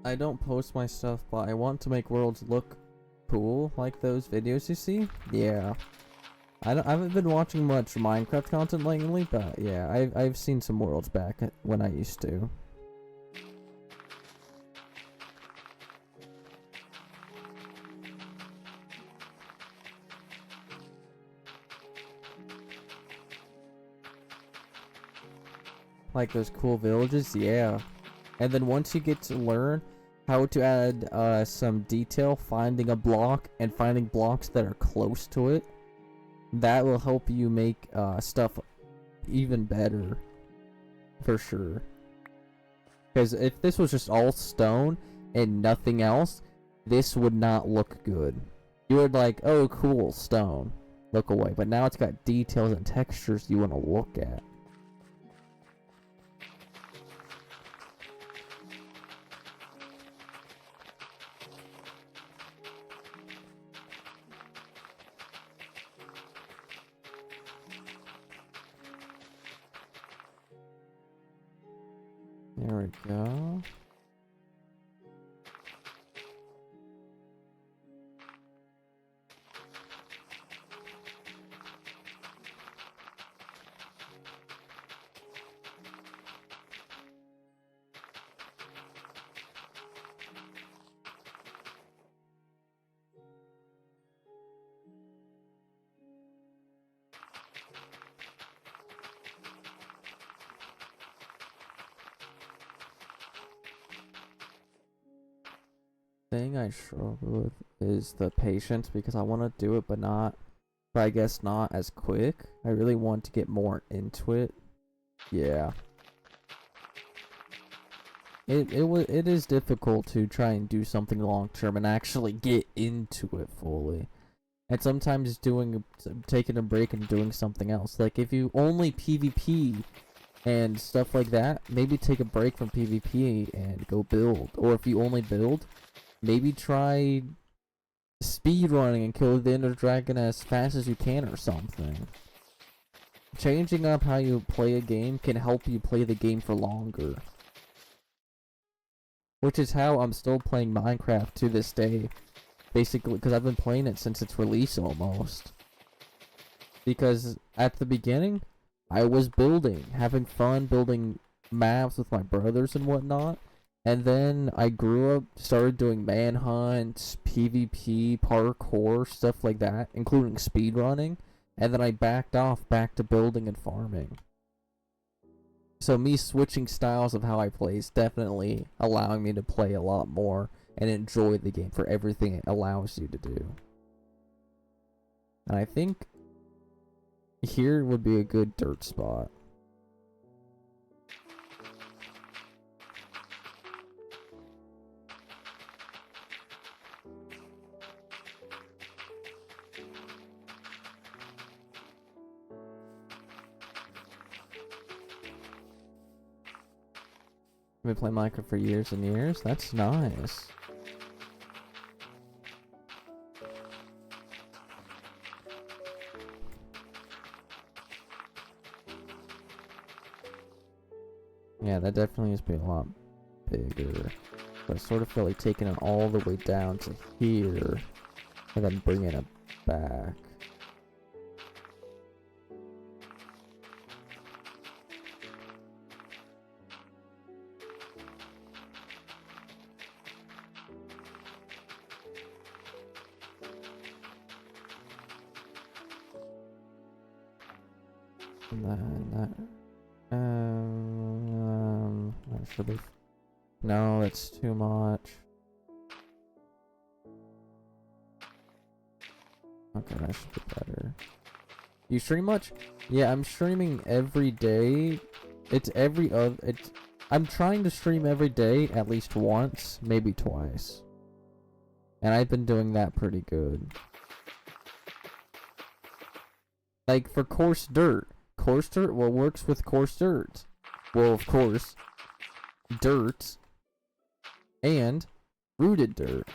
I don't post my stuff, but I want to make worlds look cool, like those videos you see. Yeah. I haven't been watching much Minecraft content lately, but yeah, I've seen some worlds back when I used to. Like those cool villages, yeah. And then once you get to learn how to add some detail, finding a block and finding blocks that are close to it, that will help you make stuff even better, for sure. Because if this was just all stone and nothing else, this would not look good. You would like, oh cool, stone, look away. But now it's got details and textures you want to look at. There we go. Thing I struggle with is the patience, because I want to do it but I guess not as quick. I really want to get more into it. Yeah. It is difficult to try and do something long term and actually get into it fully. And sometimes taking a break and doing something else. Like if you only PvP and stuff like that, maybe take a break from PvP and go build. Or if you only build, maybe try speedrunning and kill the Ender Dragon as fast as you can or something. Changing up how you play a game can help you play the game for longer. Which is how I'm still playing Minecraft to this day. Basically, because I've been playing it since its release almost. Because at the beginning, I was building, having fun building maps with my brothers and whatnot. And then I grew up, started doing manhunts, PvP, parkour, stuff like that, including speedrunning. And then I backed off back to building and farming. So me switching styles of how I play is definitely allowing me to play a lot more and enjoy the game for everything it allows you to do. And I think here would be a good dirt spot. I've been playing Minecraft for years and years. That's nice. Yeah, that definitely used to be a lot bigger. But I sort of feel like taking it all the way down to here and then bringing it back. And that that should be. No, it's too much. Okay, that should be better. You stream much? Yeah, I'm streaming every day. It's every other. I'm trying to stream every day at least once, maybe twice. And I've been doing that pretty good. Like for coarse dirt. Coarse dirt? What works with coarse dirt? Well, of course, dirt and rooted dirt.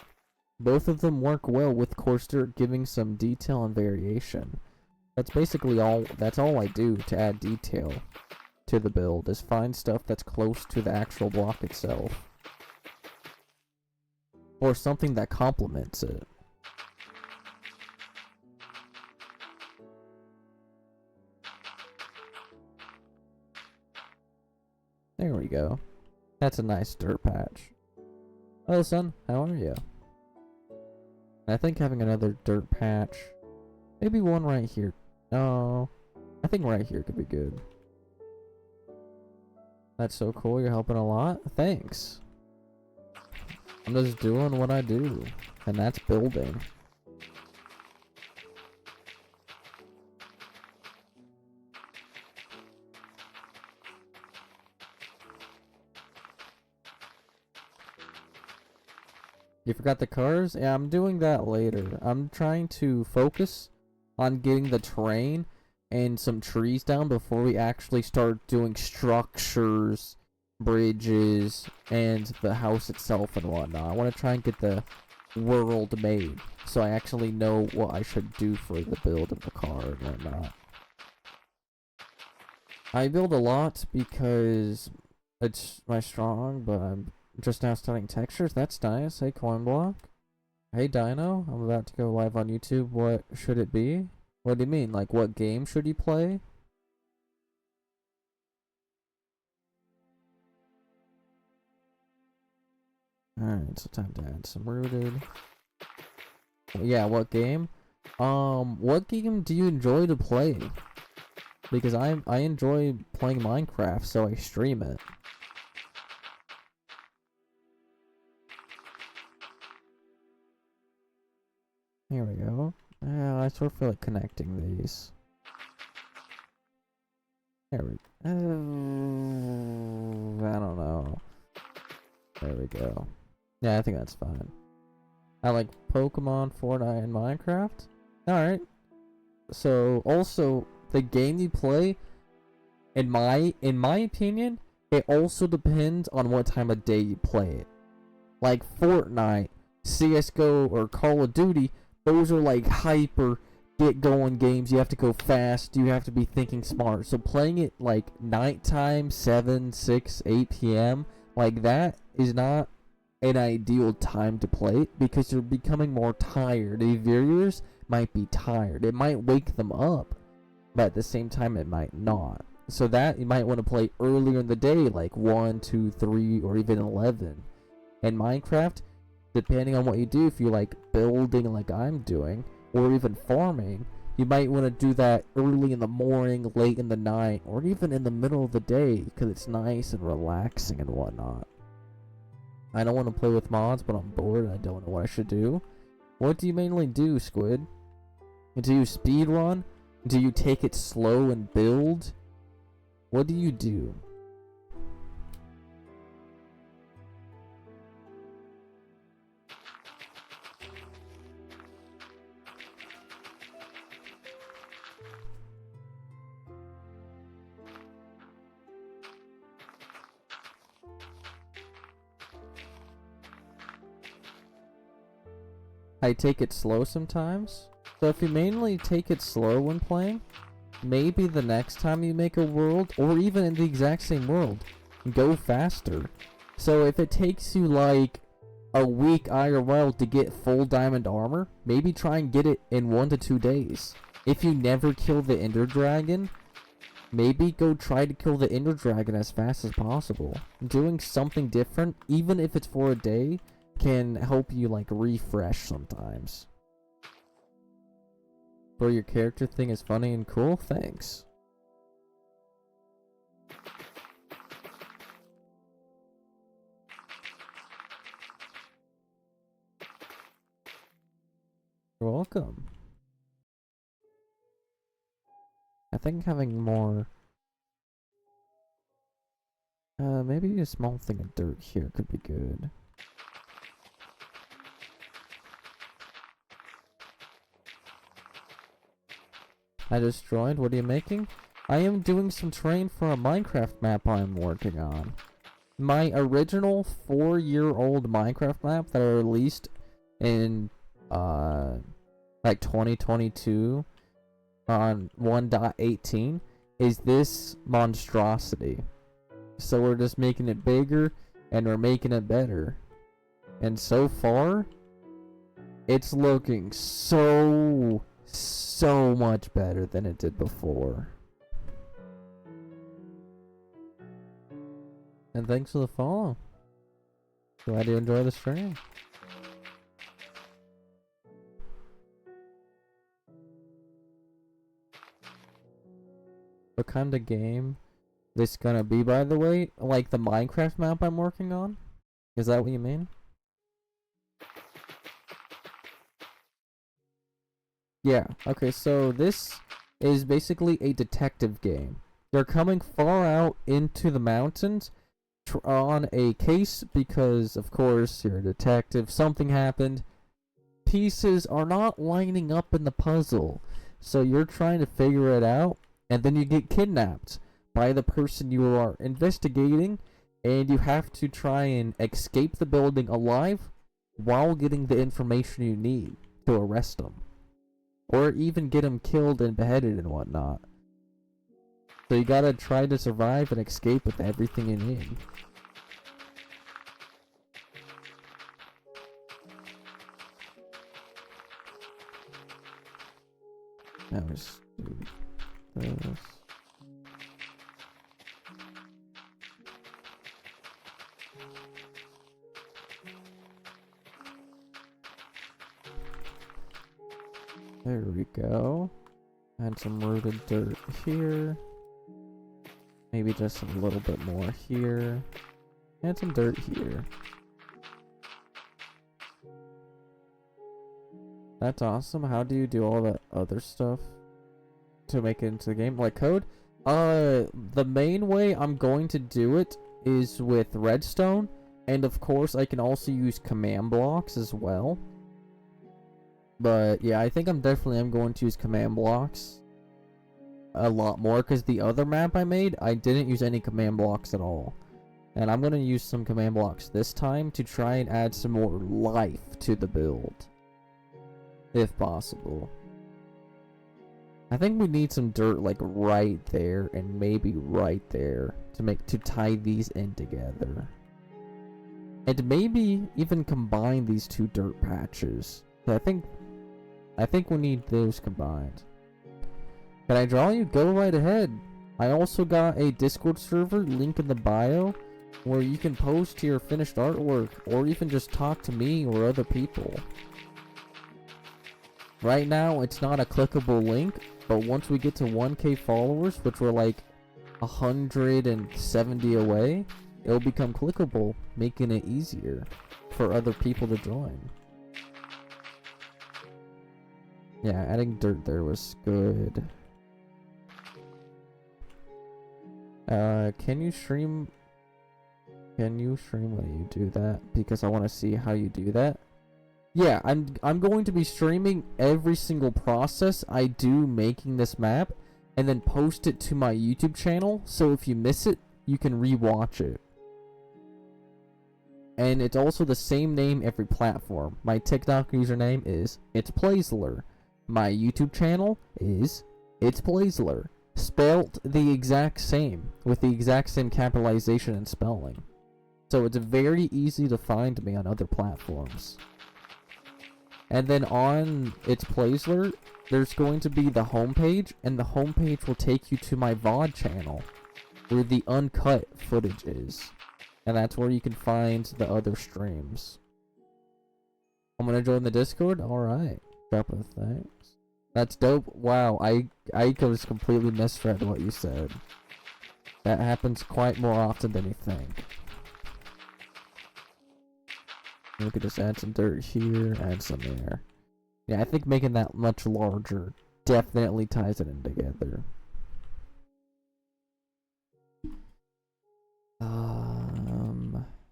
Both of them work well with coarse dirt, giving some detail and variation. That's basically all. That's all I do to add detail to the build, is find stuff that's close to the actual block itself, or something that complements it. There we go. That's a nice dirt patch. Hello, son. How are you? I think having another dirt patch, maybe one right here. No, I think right here could be good. That's so cool. You're helping a lot. Thanks. I'm just doing what I do, and that's building. You forgot the cars? Yeah, I'm doing that later. I'm trying to focus on getting the terrain and some trees down before we actually start doing structures, bridges, and the house itself and whatnot. I want to try and get the world made, so I actually know what I should do for the build of the car and whatnot. I build a lot because it's my strong, but I'm just now starting textures. That's nice. Hey, Coinblock. Hey, Dino. I'm about to go live on YouTube. What should it be? What do you mean? Like, what game should you play? Alright, so time to add some rooted. Well, yeah, what game? What game do you enjoy to play? Because I enjoy playing Minecraft, so I stream it. Here we go. I sort of feel like connecting these. There we go. I don't know. There we go. Yeah, I think that's fine. I like Pokemon, Fortnite, and Minecraft. Alright. So, also, the game you play, in my opinion, it also depends on what time of day you play it. Like Fortnite, CSGO, or Call of Duty, those are like hyper get going games. You have to go fast, you have to be thinking smart. So playing it like nighttime, 7, 6, 8 p.m. like that is not an ideal time to play it, because you're becoming more tired. The viewers might be tired. It might wake them up, but at the same time it might not. So that you might want to play earlier in the day, like 1, 2, 3, or even 11. In Minecraft, depending on what you do, if you like building like I'm doing, or even farming, you might want to do that early in the morning, late in the night, or even in the middle of the day, because it's nice and relaxing and whatnot. I don't want to play with mods, but I'm bored and I don't know what I should do. What do you mainly do, Squid? Do you speedrun? Do you take it slow and build? What do you do? I take it slow sometimes. So if you mainly take it slow when playing, maybe the next time you make a world, or even in the exact same world, go faster. So if it takes you like a week IRL to get full diamond armor, maybe try and get it in 1 to 2 days. If you never kill the ender dragon, maybe go try to kill the ender dragon as fast as possible. Doing something different, even if it's for a day, can help you like refresh sometimes. Bro, your character thing is funny and cool? Thanks. You're welcome. I think having more... maybe a small thing of dirt here could be good. I just joined. What are you making? I am doing some terrain for a Minecraft map I'm working on. My original 4-year-old Minecraft map that I released in like 2022 on 1.18 is this monstrosity. So we're just making it bigger and we're making it better. And so far, it's looking so much better than it did before. And thanks for the follow. Glad you enjoy the stream. What kind of game this gonna be, by the way? Like the Minecraft map I'm working on? Is that what you mean? Yeah, okay, so this is basically a detective game. You're coming far out into the mountains on a case because, of course, you're a detective. Something happened. Pieces are not lining up in the puzzle. So you're trying to figure it out, and then you get kidnapped by the person you are investigating, and you have to try and escape the building alive while getting the information you need to arrest them. Or even get them killed and beheaded and whatnot. So you gotta try to survive and escape with everything you need. Now let's do this. There we go. Add some rooted dirt here. Maybe just a little bit more here. And some dirt here. That's awesome. How do you do all that other stuff to make it into the game? Like code? The main way I'm going to do it is with redstone. And of course, I can also use command blocks as well. But yeah, I think I'm going to use command blocks a lot more, because the other map I made, I didn't use any command blocks at all. And I'm going to use some command blocks this time to try and add some more life to the build. If possible. I think we need some dirt like right there and maybe right there to tie these in together. And maybe even combine these two dirt patches. I think we need those combined. Can I draw you? Go right ahead. I also got a Discord server, link in the bio, where you can post your finished artwork, or even just talk to me or other people. Right now, it's not a clickable link, but once we get to 1K followers, which we're like 170 away, it'll become clickable, making it easier for other people to join. Yeah, adding dirt there was good. Can you stream when you do that? Because I want to see how you do that. Yeah, I'm going to be streaming every single process I do making this map, and then post it to my YouTube channel, so if you miss it, you can rewatch it. And it's also the same name every platform. My TikTok username is ItsPlayzler. My YouTube channel is ItsPlayzler. Spelled the exact same, with the exact same capitalization and spelling. So it's very easy to find me on other platforms. And then on ItsPlayzler, there's going to be the homepage, and the homepage will take you to my VOD channel, where the uncut footage is. And that's where you can find the other streams. I'm gonna join the Discord? Alright. Drop a thanks. That's dope. Wow, I just completely misread what you said. That happens quite more often than you think. We could just add some dirt here, add some there. Yeah, I think making that much larger definitely ties it in together.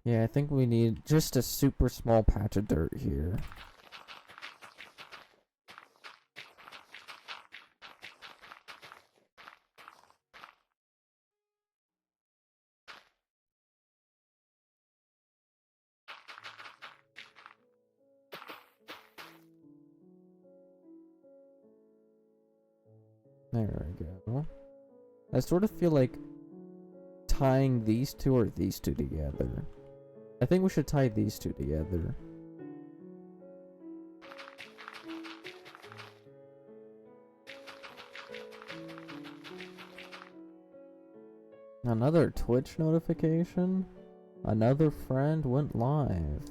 Yeah, I think we need just a super small patch of dirt here. There we go. I sort of feel like tying these two or these two together. I think we should tie these two together. Another Twitch notification? Another friend went live.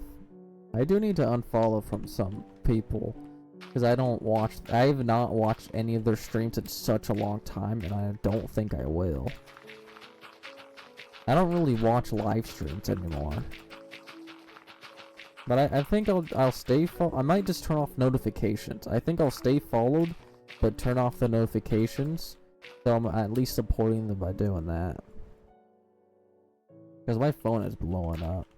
I do need to unfollow from some people, because I have not watched any of their streams in such a long time, and I don't think I will. I don't really watch live streams anymore. But I think I'll stay I might just turn off notifications. I think I'll stay followed, but turn off the notifications, so I'm at least supporting them by doing that. Because my phone is blowing up.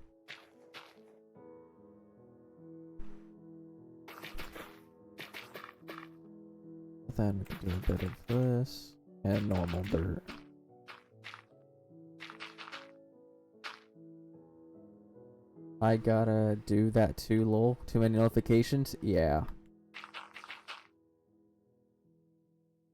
Then we can do a bit of this and normal dirt. I gotta do that too, lol. Too many notifications? Yeah.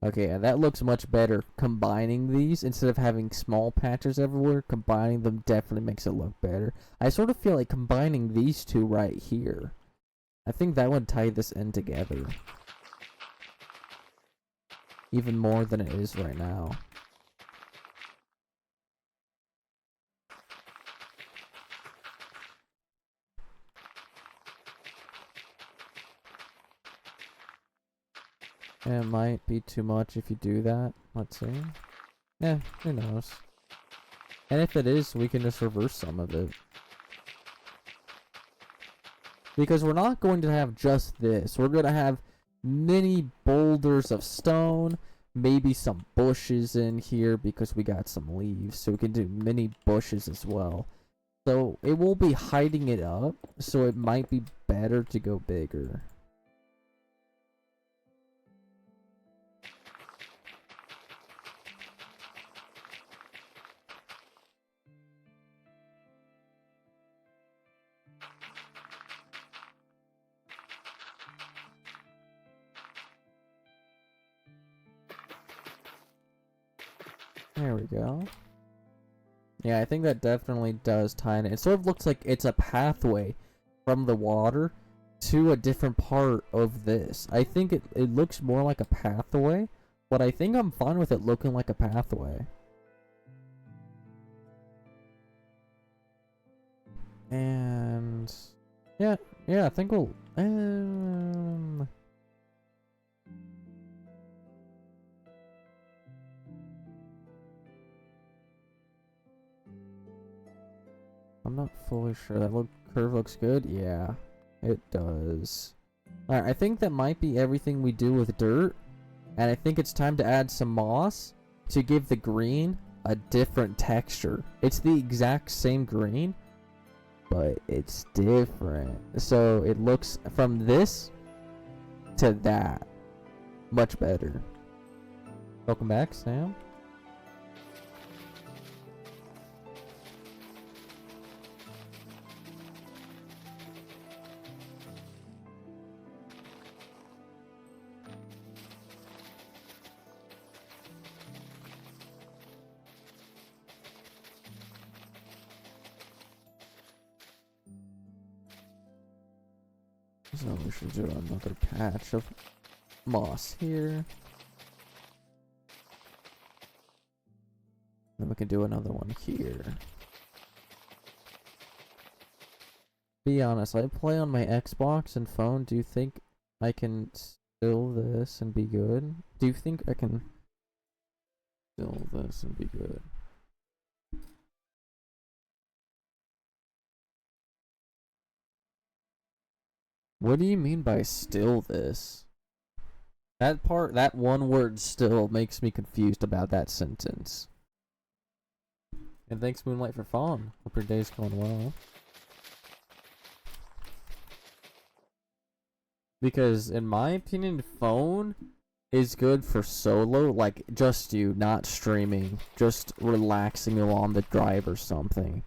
Okay, and that looks much better. Combining these, instead of having small patches everywhere, combining them definitely makes it look better. I sort of feel like combining these two right here. I think that would tie this in together. Even more than it is right now. It might be too much if you do that. Let's see. Yeah, who knows. And if it is, we can just reverse some of it. Because we're not going to have just this. We're going to have many boulders of stone. Maybe some bushes in here because we got some leaves. So we can do many bushes as well. So it will be hiding it up. So it might be better to go bigger. There we go. Yeah, I think that definitely does tie in. It sort of looks like it's a pathway from the water to a different part of this. I think it looks more like a pathway But I think I'm fine with it looking like a pathway. And yeah, I think we'll I'm not fully sure. That curve looks good. Yeah, it does. Alright, I think that might be everything we do with dirt. And I think it's time to add some moss to give the green a different texture. It's the exact same green, but it's different. So it looks from this to that much better. Welcome back, Sam. So we should do another patch of moss here. Then we can do another one here. Be honest, I play on my Xbox and phone. Do you think I can still this and be good? Do you think I can still this and be good? What do you mean by still this? That part, that one word still makes me confused about that sentence. And thanks Moonlight for following. Hope your day's going well. Because in my opinion, phone is good for solo, like just you, not streaming, just relaxing along the drive or something.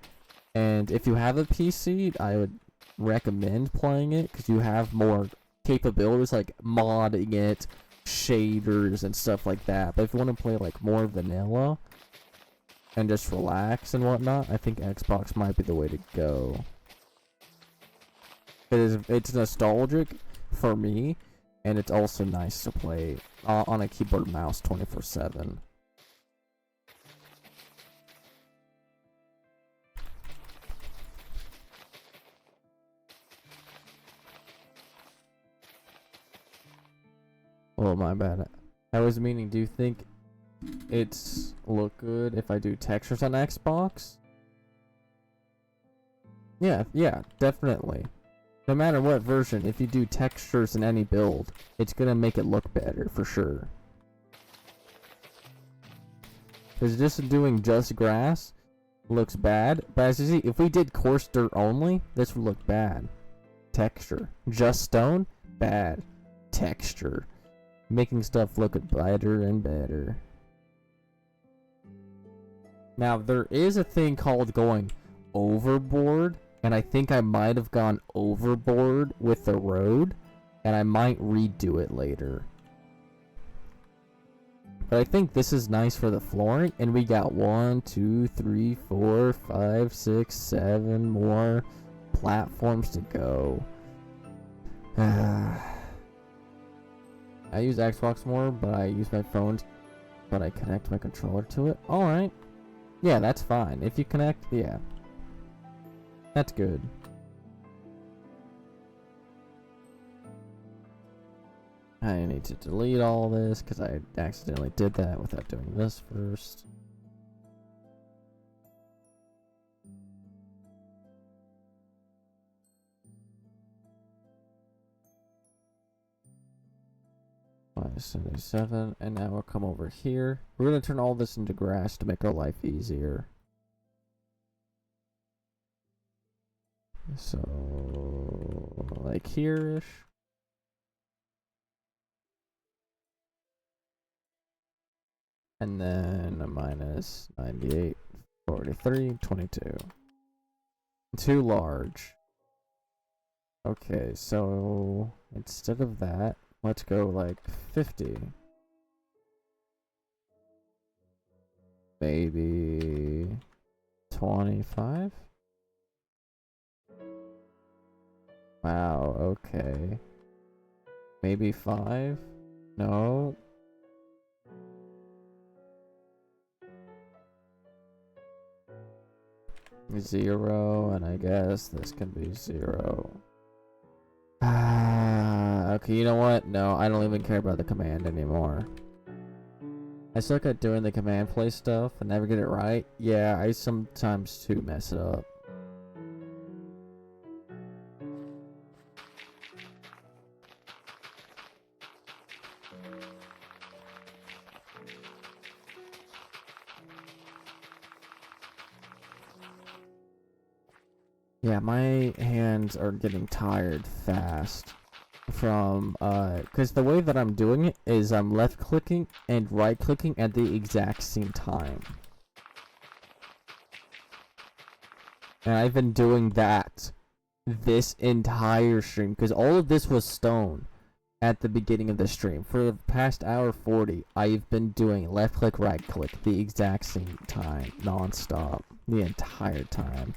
And if you have a PC, I would recommend playing it because you have more capabilities like modding it, shaders and stuff like that. But if you want to play like more vanilla and just relax and whatnot, I think Xbox might be the way to go. It's nostalgic for me, and it's also nice to play on a keyboard and mouse 24/7. Oh, my bad. I was meaning, do you think it's look good if I do textures on Xbox? Yeah, definitely. No matter what version, if you do textures in any build, it's gonna make it look better, for sure. Because just doing just grass looks bad, but as you see, if we did coarse dirt only, this would look bad. Texture. Just stone? Bad. Texture. Making stuff look better and better. Now, there is a thing called going overboard, and I think I might have gone overboard with the road, and I might redo it later. But I think this is nice for the flooring, and we got 1, 2, 3, 4, 5, 6, 7 more platforms to go. I use Xbox more, but I use my phone, but I connect my controller to it. Alright. Yeah, that's fine. If you connect, yeah. That's good. I need to delete all this because I accidentally did that without doing this first. $577, and now we'll come over here. We're gonna turn all this into grass to make our life easier. So, like here-ish. And then a minus 98, 43, 22. Too large. Okay, so instead of that, let's go like 50. Maybe 25? Wow, okay. Maybe 5? No. 0, and I guess this can be 0. Okay, you know what? No, I don't even care about the command anymore. I suck at doing the command play stuff and never get it right. Yeah, I sometimes too mess it up. Yeah, my hands are getting tired fast from because the way that I'm doing it is I'm left clicking and right clicking at the exact same time. And I've been doing that this entire stream because all of this was stone at the beginning of the stream. For the past hour 40, I've been doing left click, right click the exact same time, non-stop, the entire time.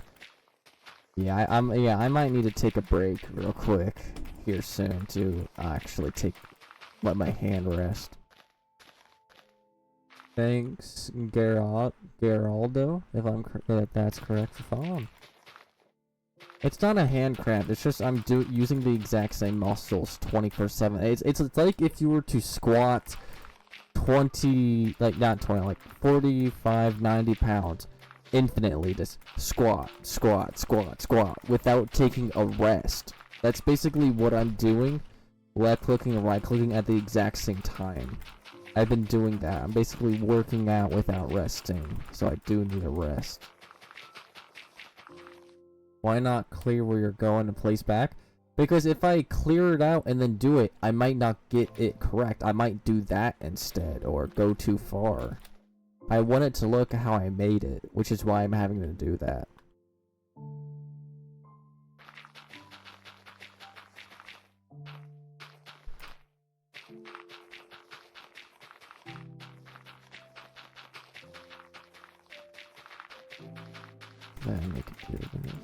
Yeah, I might need to take a break real quick here soon to actually let my hand rest. Thanks, Geraldo, if that's correct for following. It's not a hand cramp. It's just I'm using the exact same muscles 24/7. It's like if you were to squat 20, like not 20, like 45, 90 pounds. Infinitely just squat without taking a rest. That's basically what I'm doing, left clicking and right clicking at the exact same time. I've been doing that. I'm basically working out without resting, so I do need a rest. Why not clear where you're going and place back? Because if I clear it out and then do it, I might not get it correct. I might do that instead or go too far. I want it to look how I made it, which is why I'm having to do that. Then make it clear this.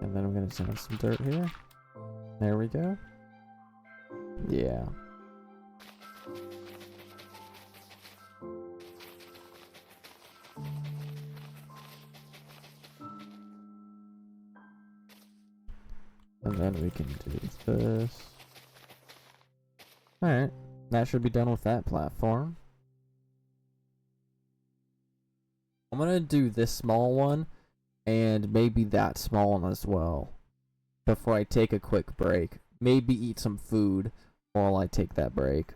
And then I'm gonna send some dirt here. There we go. Yeah. And then we can do this. Alright. That should be done with that platform. I'm gonna do this small one and maybe that small one as well before I take a quick break. Maybe eat some food while I take that break.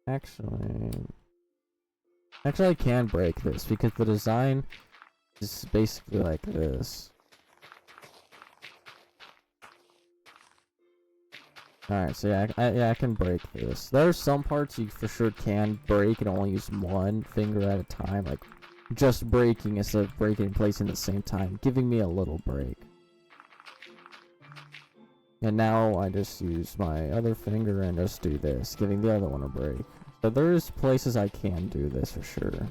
Actually I can break this because the design is basically like this. Alright, so yeah, I can break this. There are some parts you for sure can break and only use one finger at a time, like just breaking instead of breaking and placing at the same time, giving me a little break. And now I just use my other finger and just do this, giving the other one a break. So there's places I can do this for sure.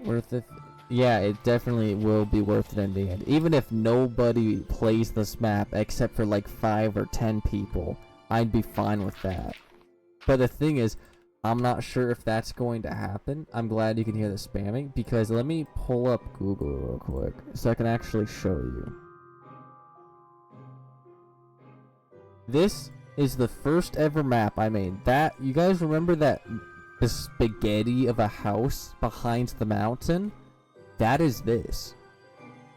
Worth it? Yeah, it definitely will be worth it in the end. Even if nobody plays this map except for like 5 or 10 people, I'd be fine with that. But the thing is, I'm not sure if that's going to happen. I'm glad you can hear the spamming, because let me pull up Google real quick so I can actually show you. This is the first ever map I made. That, you guys remember that the spaghetti of a house behind the mountain? That is this.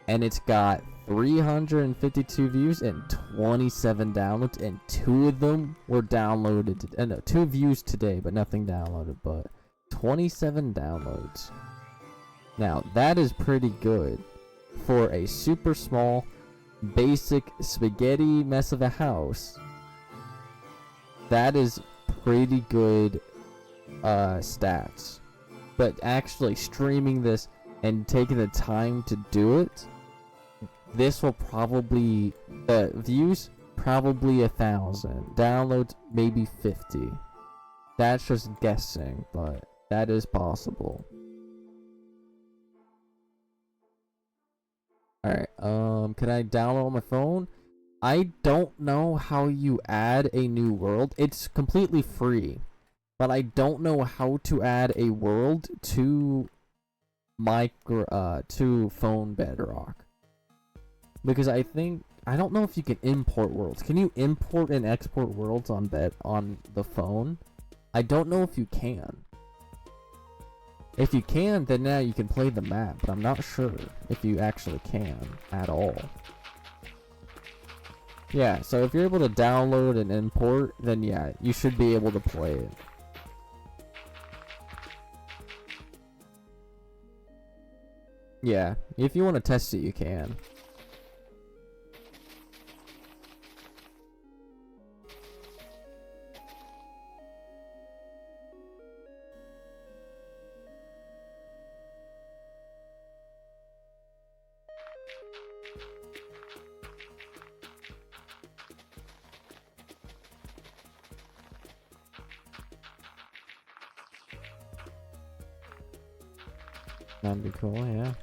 And it's got 352 views and 27 downloads, and 2 of them were downloaded. No, 2 views today, but nothing downloaded, but 27 downloads. Now, that is pretty good for a super small, basic spaghetti mess of a house. That is pretty good stats. But actually streaming this and taking the time to do it, this will probably, views probably 1,000. Downloads, maybe 50. That's just guessing, but that is possible. Alright, can I download on my phone? I don't know how you add a new world. It's completely free, but I don't know how to add a world to to phone Bedrock. Because I don't know if you can import worlds. Can you import and export worlds on the phone? I don't know if you can. If you can, then now you can play the map, but I'm not sure if you actually can at all. Yeah, so if you're able to download and import, then yeah, you should be able to play it. Yeah, if you want to test it, you can. That'd be cool, yeah.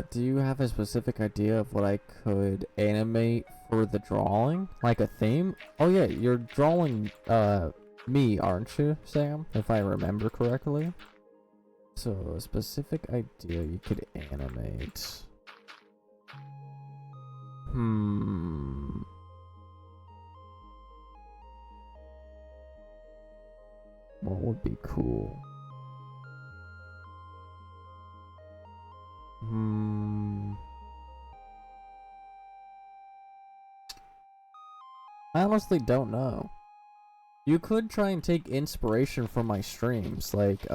Do you have a specific idea of what I could animate for the drawing? Like a theme? Oh yeah, you're drawing, me, aren't you, Sam? If I remember correctly. So, a specific idea you could animate. What would be cool? I honestly don't know. You could try and take inspiration from my streams, like,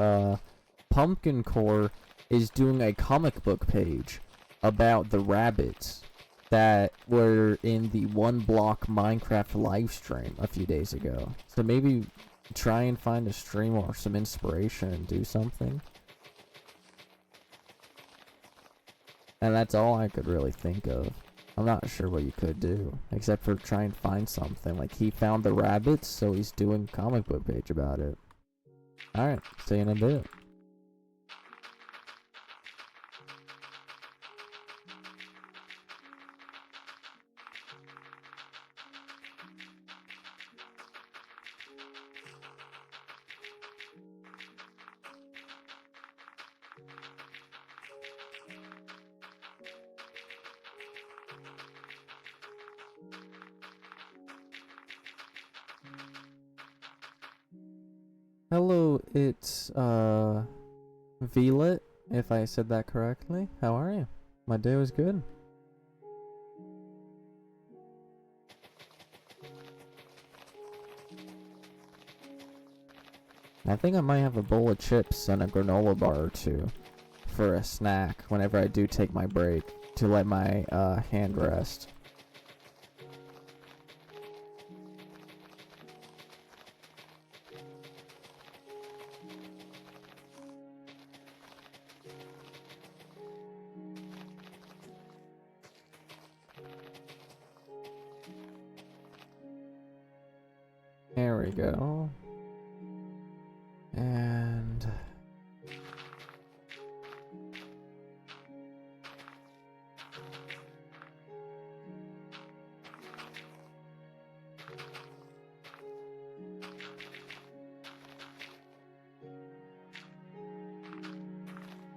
Pumpkin Core is doing a comic book page about the rabbits that were in the One Block Minecraft livestream a few days ago. So maybe try and find a stream or some inspiration and do something. And that's all I could really think of. I'm not sure what you could do, except for try and find something. Like, he found the rabbits, so he's doing a comic book page about it. Alright, see you in a bit. Hello, it's, Vlet, if I said that correctly. How are you? My day was good. I think I might have a bowl of chips and a granola bar or two for a snack whenever I do take my break to let my, hand rest. There we go. And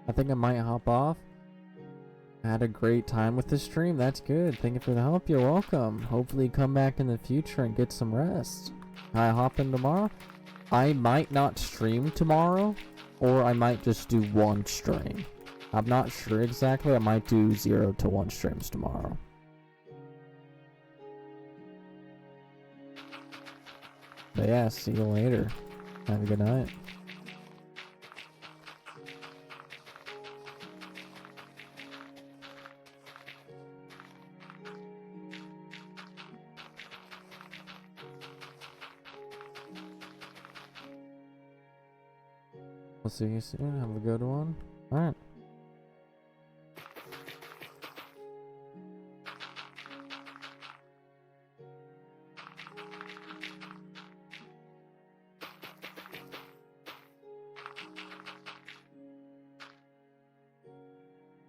I think I might hop off. I had a great time with the stream. That's good. Thank you for the help. You're welcome. Hopefully come back in the future and get some rest. I hop in tomorrow. I might not stream tomorrow or I might just do one stream. I'm not sure exactly. I might do 0 to 1 streams tomorrow. But yeah, see you later. Have a good night. We'll see you soon. Have a good one. Alright.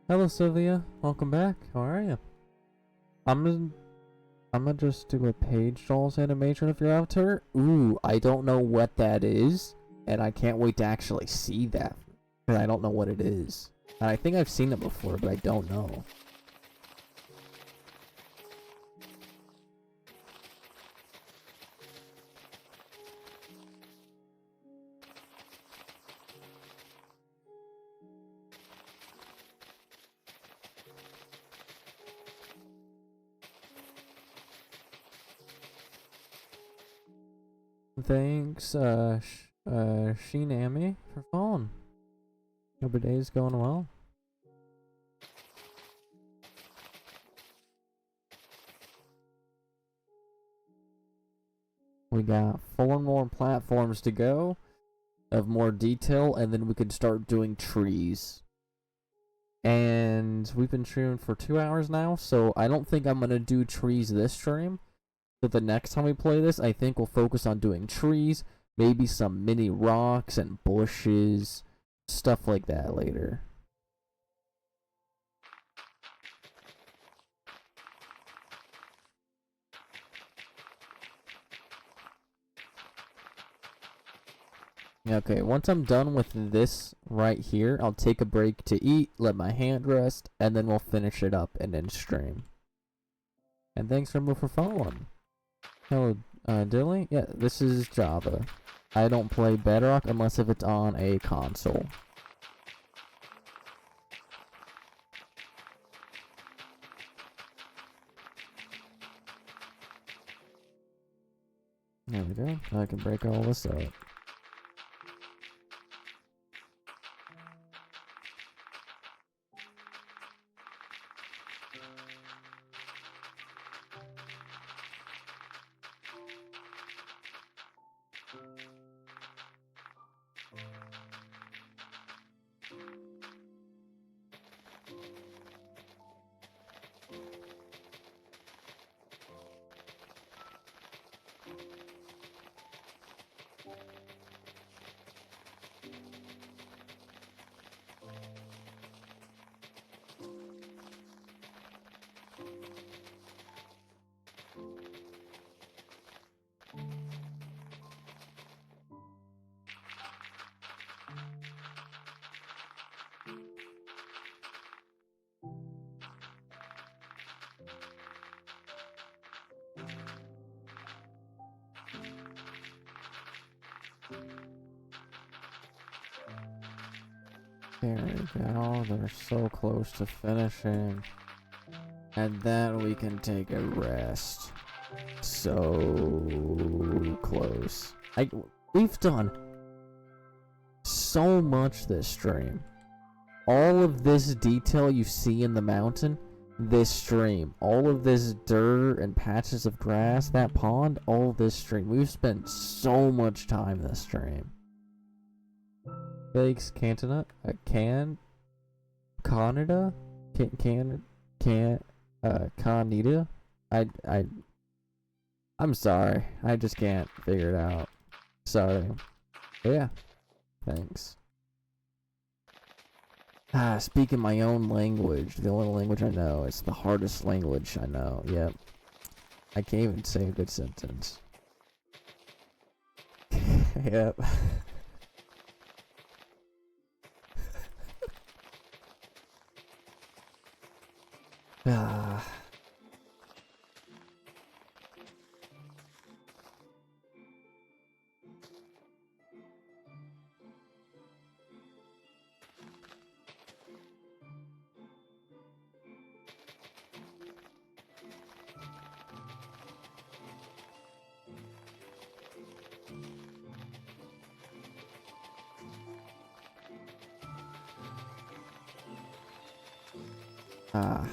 Hello Sylvia, welcome back. How are you? I'm gonna just do a Page Dolls animation of your avatar. Ooh, I don't know what that is, and I can't wait to actually see that. Because I don't know what it is. And I think I've seen it before, but I don't know. Thanks, Shinami for following. Hope your day's going well. We got 4 more platforms to go of more detail, and then we can start doing trees. And we've been streaming for 2 hours now, so I don't think I'm gonna do trees this stream. So the next time we play this, I think we'll focus on doing trees, maybe some mini rocks and bushes, stuff like that later. Okay, once I'm done with this right here, I'll take a break to eat, let my hand rest, and then we'll finish it up and then stream. And thanks Rumble for following. Hello, Dilly? Yeah, this is Java. I don't play Bedrock unless if it's on a console. There we go. I can break all this up. There we go, they're so close to finishing. And then we can take a rest. So close. We've done so much this stream. All of this detail you see in the mountain, this stream. All of this dirt and patches of grass, that pond, all this stream. We've spent so much time this stream. Thanks, Canada. Canada? Conita? I'm sorry. I just can't figure it out. Sorry. But yeah. Thanks. Speaking my own language. The only language I know. It's the hardest language I know. Yep. I can't even say a good sentence. Yep.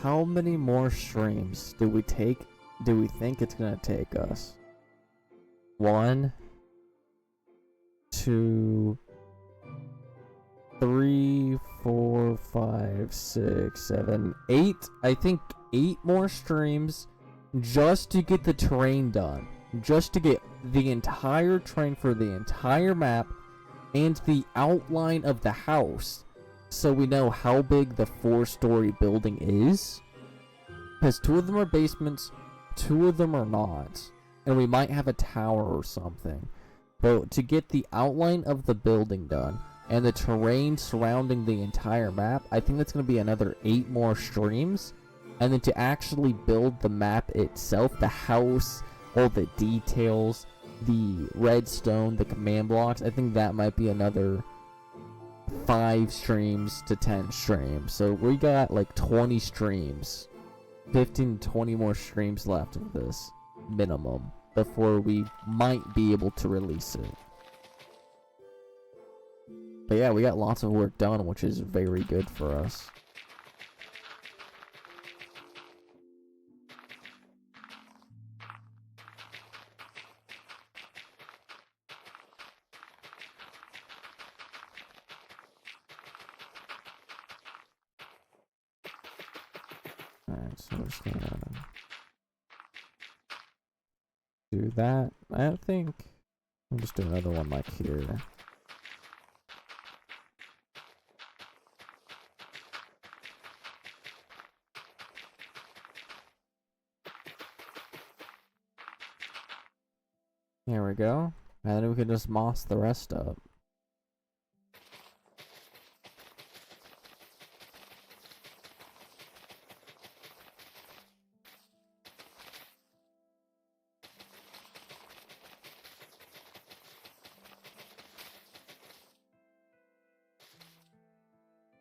How many more streams do we think it's gonna take us? 1, 2, 3, 4, 5, 6, 7, 8. I think 8 more streams just to get the terrain done. Just to get the entire terrain for the entire map and the outline of the house, so we know how big the 4-story building is. Because 2 of them are basements, 2 of them are not. And we might have a tower or something. But to get the outline of the building done and the terrain surrounding the entire map, I think that's going to be another 8 more streams. And then to actually build the map itself, the house, all the details, the redstone, the command blocks, I think that might be another 5 streams to 10 streams. So we got like 20 streams, 15 to 20 more streams left of this minimum before we might be able to release it. But yeah, we got lots of work done, which is very good for us. Alright, so we're just gonna do that. I think I'll just do another one like here. There we go. And then we can just moss the rest up.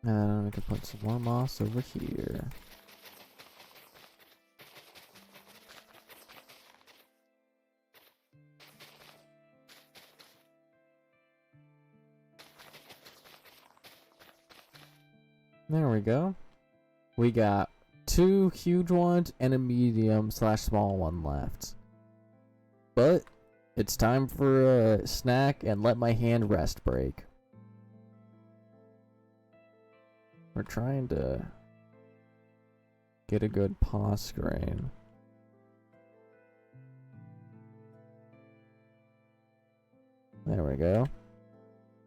And then we can put some more moss over here. There we go. We got 2 huge ones and a medium/small one left. But it's time for a snack and let my hand rest break. We're trying to get a good pause screen. There we go.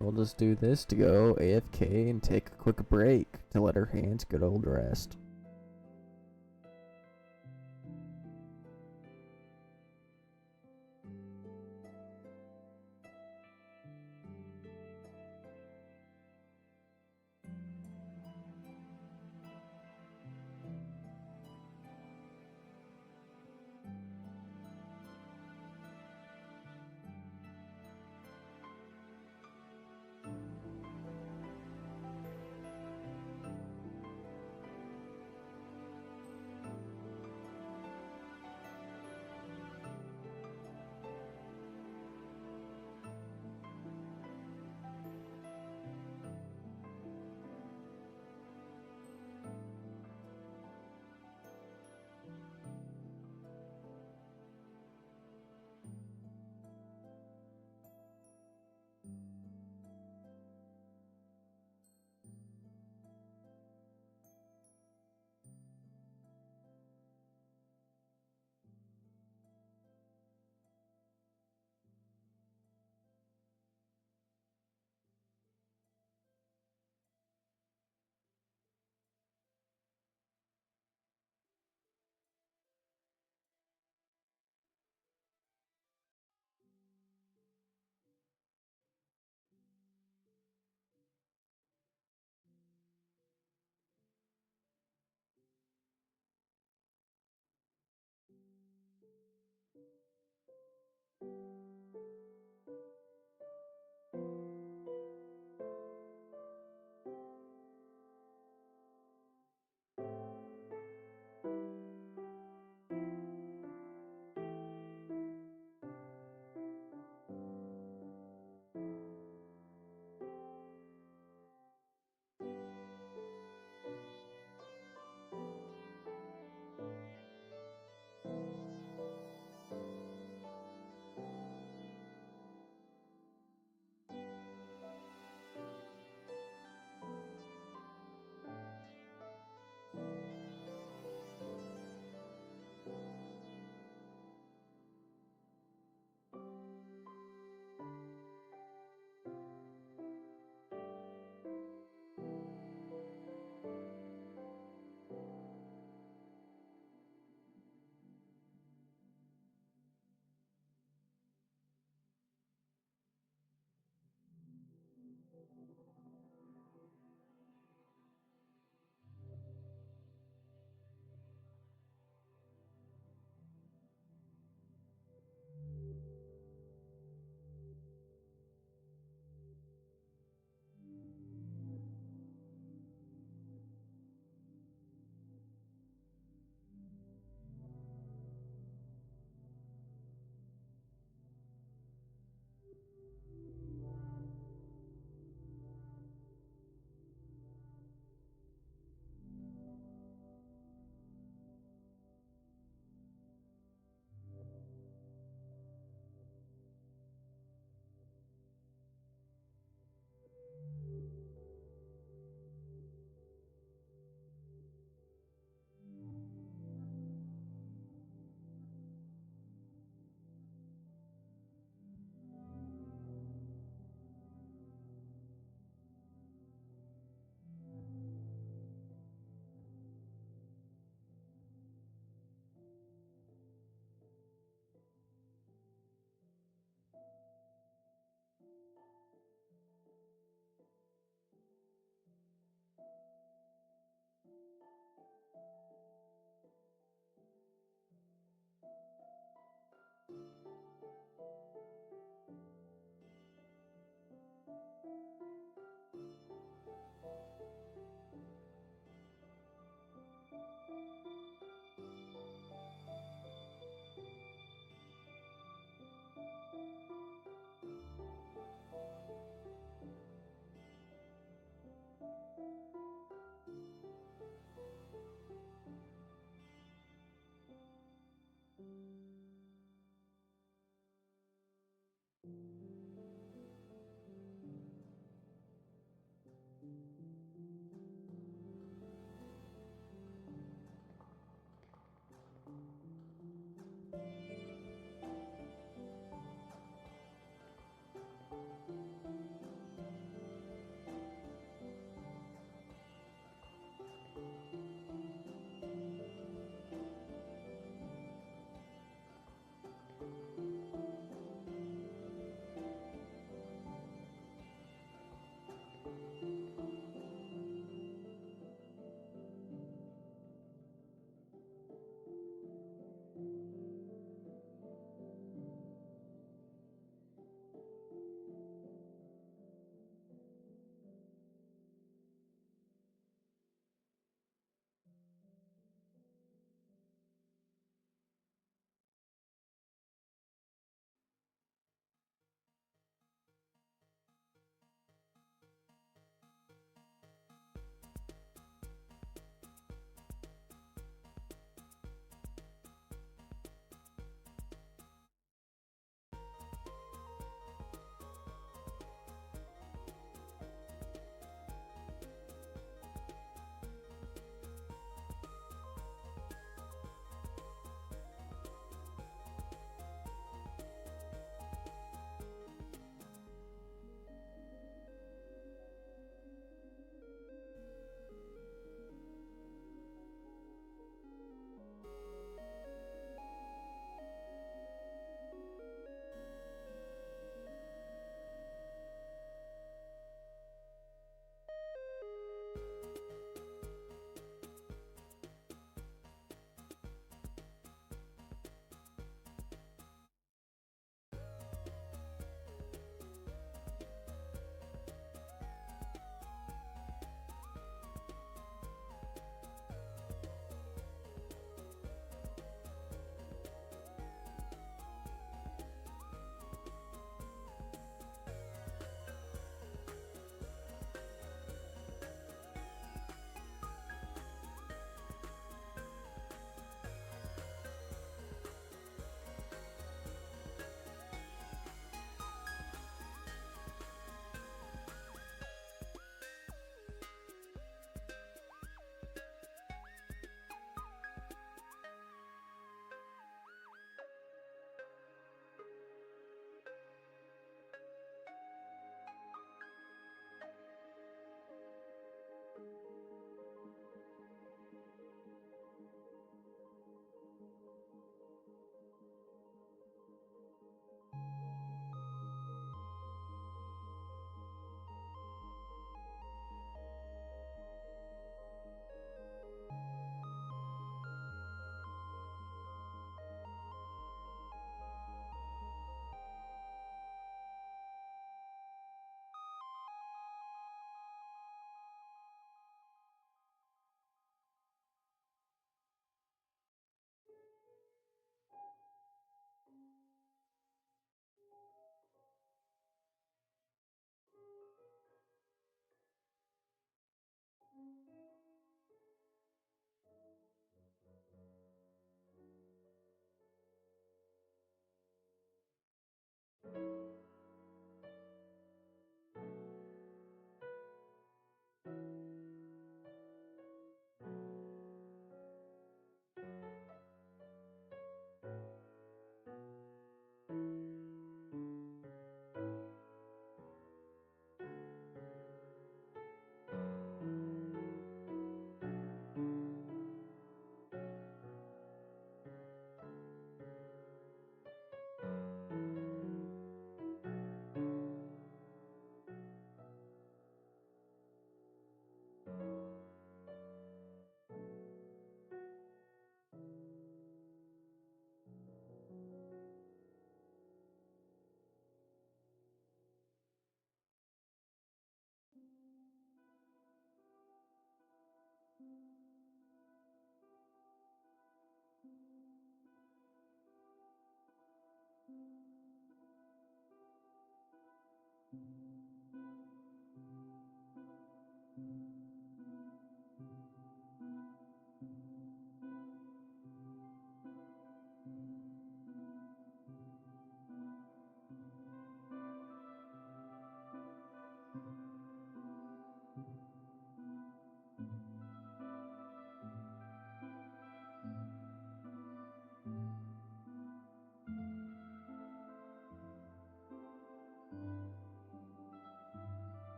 We'll just do this to go AFK and take a quick break to let our hands get old rest.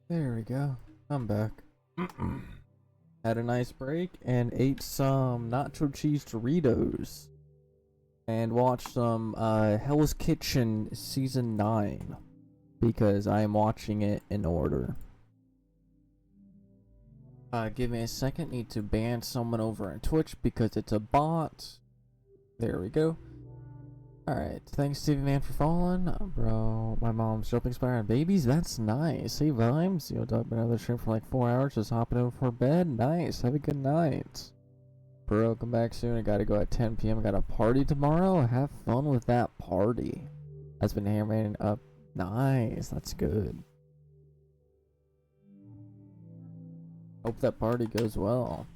There we go. I'm back. Had a nice break and ate some nacho cheese Doritos. And watched some Hell's Kitchen Season 9. Because I am watching it in order. Give me a second. Need to ban someone over on Twitch because it's a bot. There we go. Alright, thanks Stevie Man for following. Bro, my mom's jumping spire on babies? That's nice. Hey Vimes, you'll talk about another stream for like 4 hours, just hopping over for bed. Nice, have a good night. Bro, come back soon. I gotta go at 10 p.m. Got a party tomorrow. Have fun with that party. That's been hammering up. Nice, that's good. Hope that party goes well.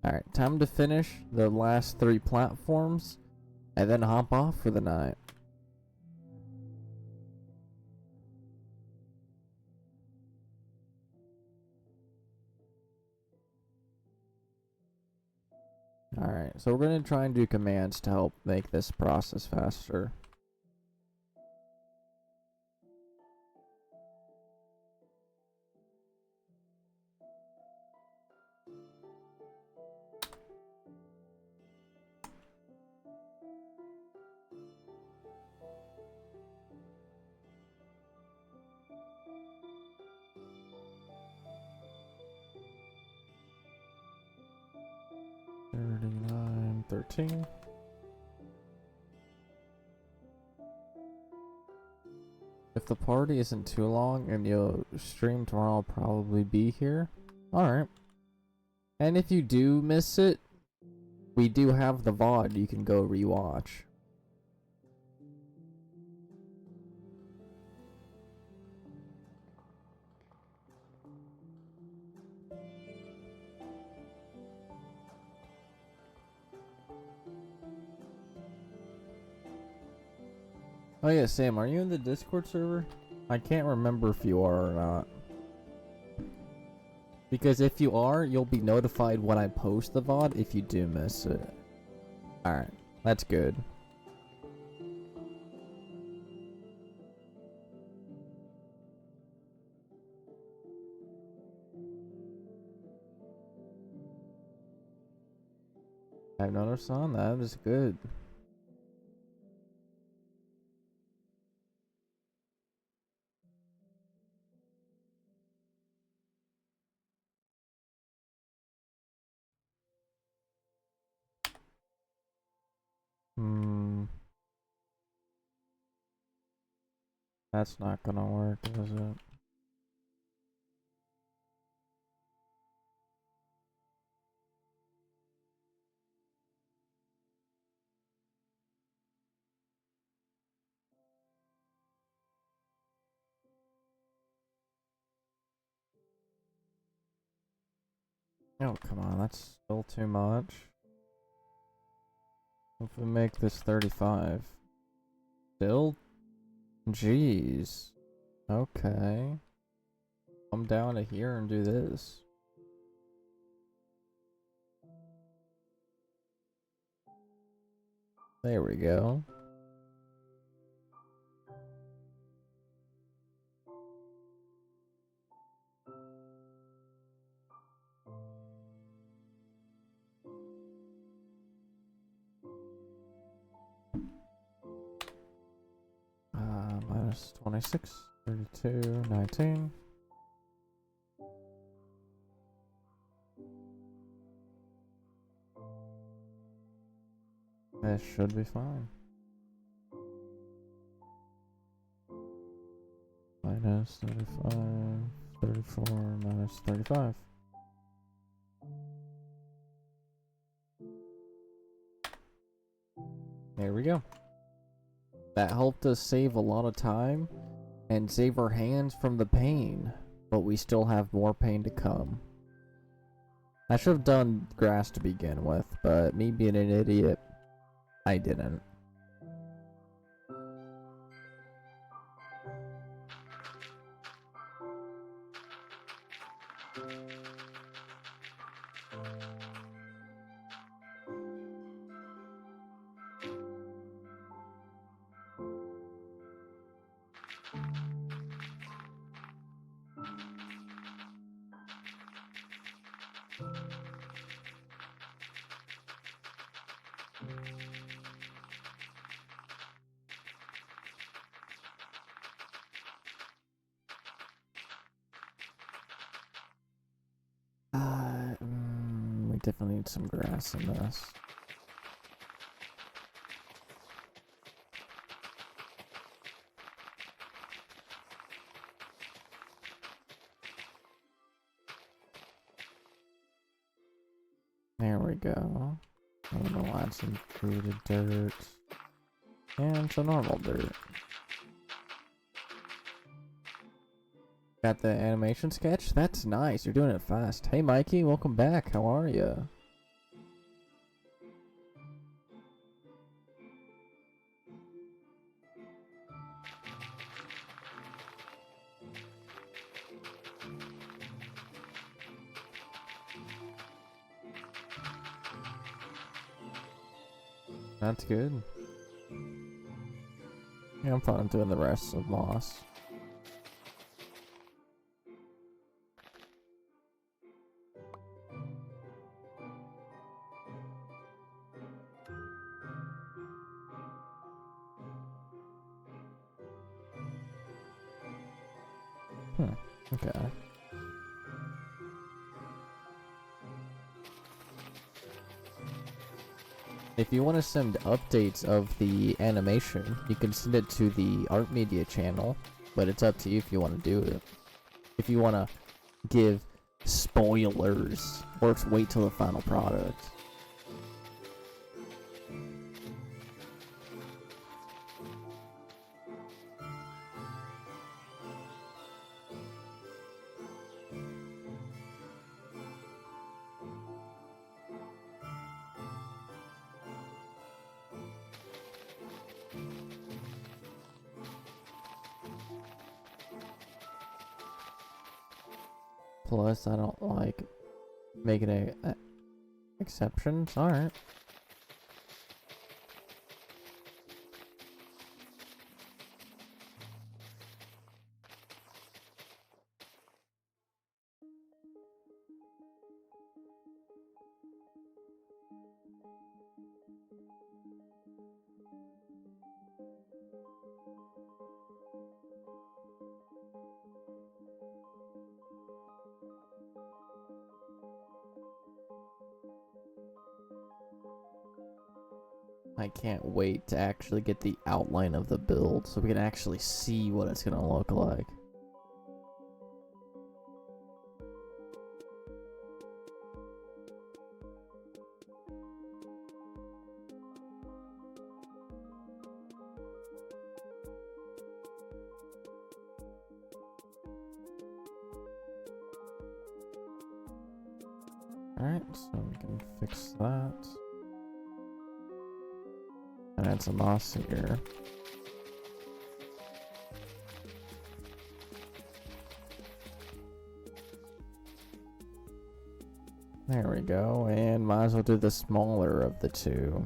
Alright, time to finish the last 3 platforms and then hop off for the night. Alright, so we're going to try and do commands to help make this process faster. $39, $13. If the party isn't too long and you'll stream tomorrow, I'll probably be here. Alright. And if you do miss it, we do have the VOD you can go rewatch. Oh yeah, Sam, are you in the Discord server? I can't remember if you are or not. Because if you are, you'll be notified when I post the VOD if you do miss it. Alright, that's good. I've noticed on that is good. That's not gonna work, is it? Oh, come on, that's still too much. If we make this 35. Still? Jeez. Okay. Come down to here and do this. There we go. Minus 26, 32, 19. That should be fine. Minus 35, 34, minus 35. There we go. That helped us save a lot of time and save our hands from the pain, but we still have more pain to come. I should have done grass to begin with, but me being an idiot, I didn't. We definitely need some grass in this. There we go. I'm gonna add some treated dirt and some normal dirt. Got the animation sketch? That's nice. You're doing it fast. Hey Mikey, welcome back. How are you? That's good. Yeah, I'm fine doing the rest of Moss. Okay. If you want to send updates of the animation, you can send it to the Art Media channel, but it's up to you if you want to do it. If you want to give spoilers, or wait till the final product. Plus, I don't like making exceptions. Alright. I can't wait to actually get the outline of the build so we can actually see what it's gonna look like. Alright, so we can fix that. And add some moss here. There we go, and might as well do the smaller of the two.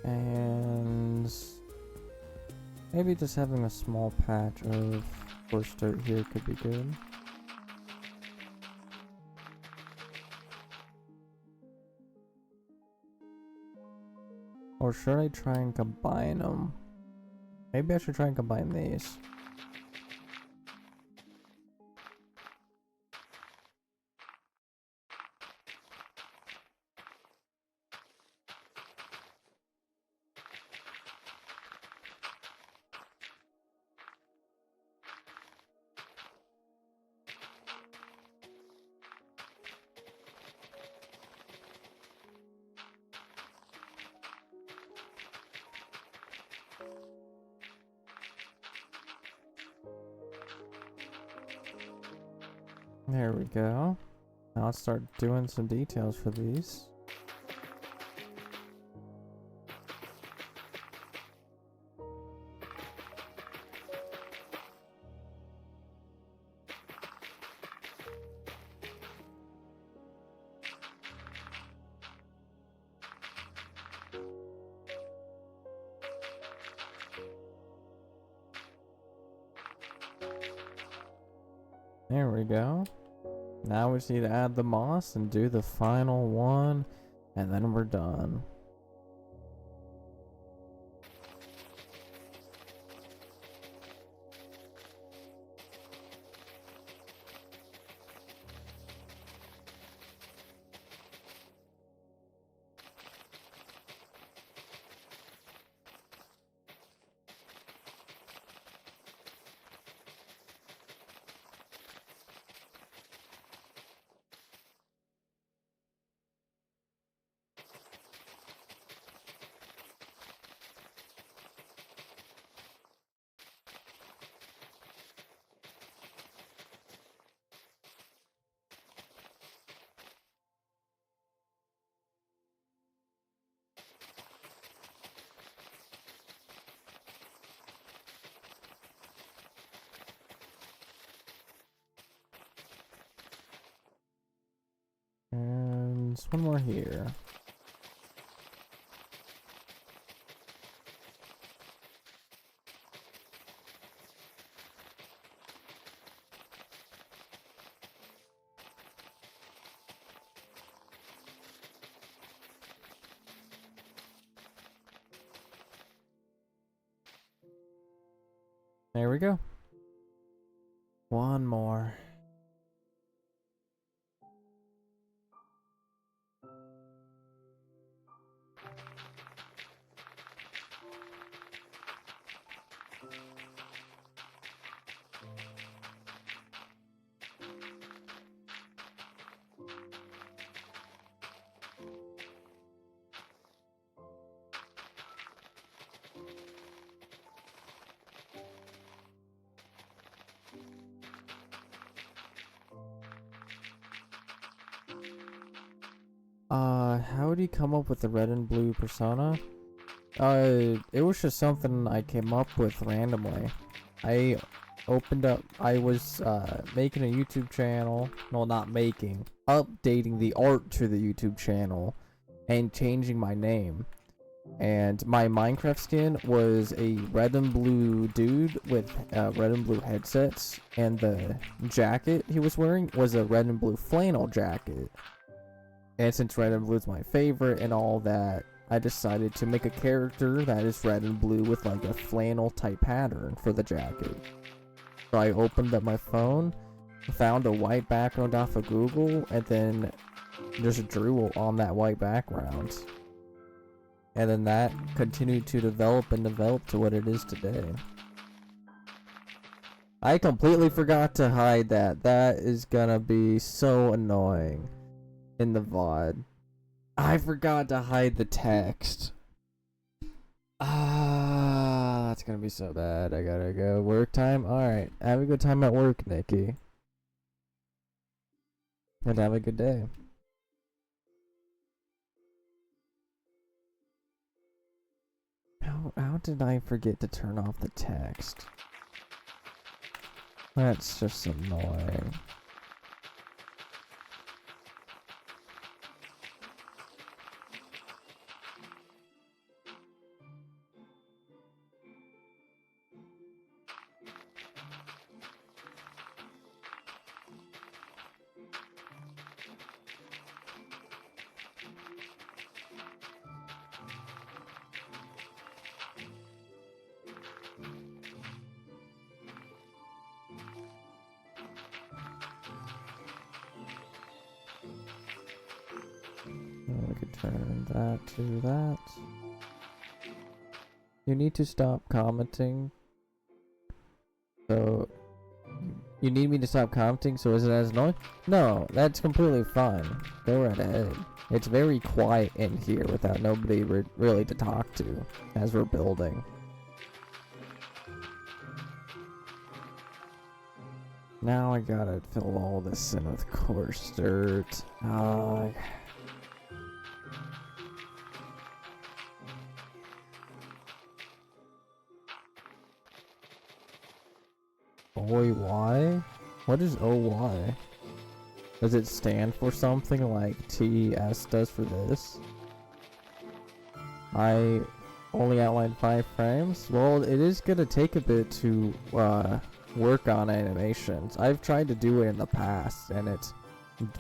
And maybe just having a small patch of coarse dirt here could be good. Or should I try and combine them? Maybe I should try and combine these. There we go. Now let's start doing some details for these. There we go. Now we just need to add the moss and do the final one, and then we're done. And one more here. There we go. One more. How would you come up with the red and blue persona? It was just something I came up with randomly. I was making a YouTube channel. Well, not making, updating the art to the YouTube channel and changing my name. And my Minecraft skin was a red and blue dude with red and blue headsets, and the jacket he was wearing was a red and blue flannel jacket. And since red and blue is my favorite and all that, I decided to make a character that is red and blue with like a flannel type pattern for the jacket. So I opened up my phone, found a white background off of Google, and then just drew on that white background. And then that continued to develop and develop to what it is today. I completely forgot to hide that. That is gonna be so annoying in the VOD. I forgot to hide the text. That's gonna be so bad. I gotta go. Work time? Alright. Have a good time at work, Nikki. And have a good day. How did I forget to turn off the text? That's just annoying. We could turn that to that. You need to stop commenting. So, you need me to stop commenting so is it as annoying? No, that's completely fine. Go right ahead. It's very quiet in here without nobody really to talk to as we're building. Now I gotta fill all this in with coarse dirt. OY? What is OY? Does it stand for something like TS does for this? I only outlined 5 frames? Well, it is gonna take a bit to work on animations. I've tried to do it in the past and it's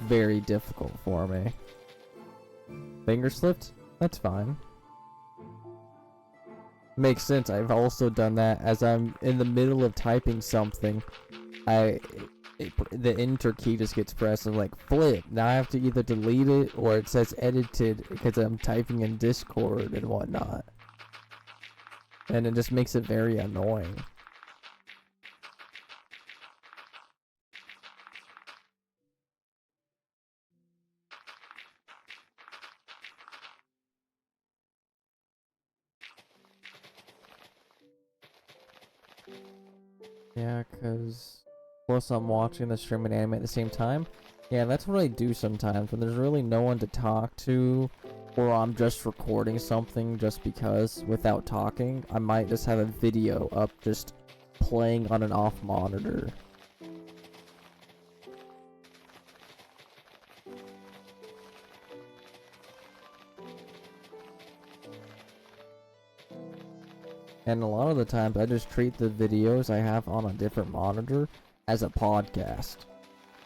very difficult for me. Finger slipped? That's fine. Makes sense. I've also done that as I'm in the middle of typing something. The enter key just gets pressed and like flip. Now I have to either delete it or it says edited because I'm typing in Discord and whatnot. And it just makes it very annoying. Yeah, cause plus I'm watching the stream and anime at the same time. Yeah, that's what I do sometimes when there's really no one to talk to, or I'm just recording something just because without talking. I might just have a video up just playing on an off monitor. And a lot of the times I just treat the videos I have on a different monitor as a podcast.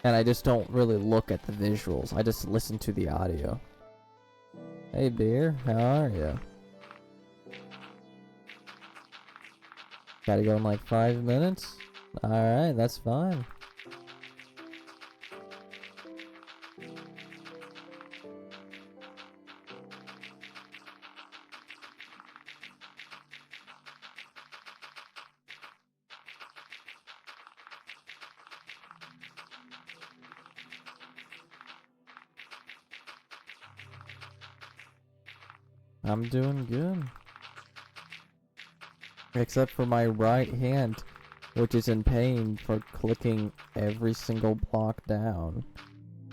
And I just don't really look at the visuals. I just listen to the audio. Hey beer, how are you? Gotta go in like 5 minutes? Alright, that's fine. I'm doing good. Except for my right hand, which is in pain for clicking every single block down.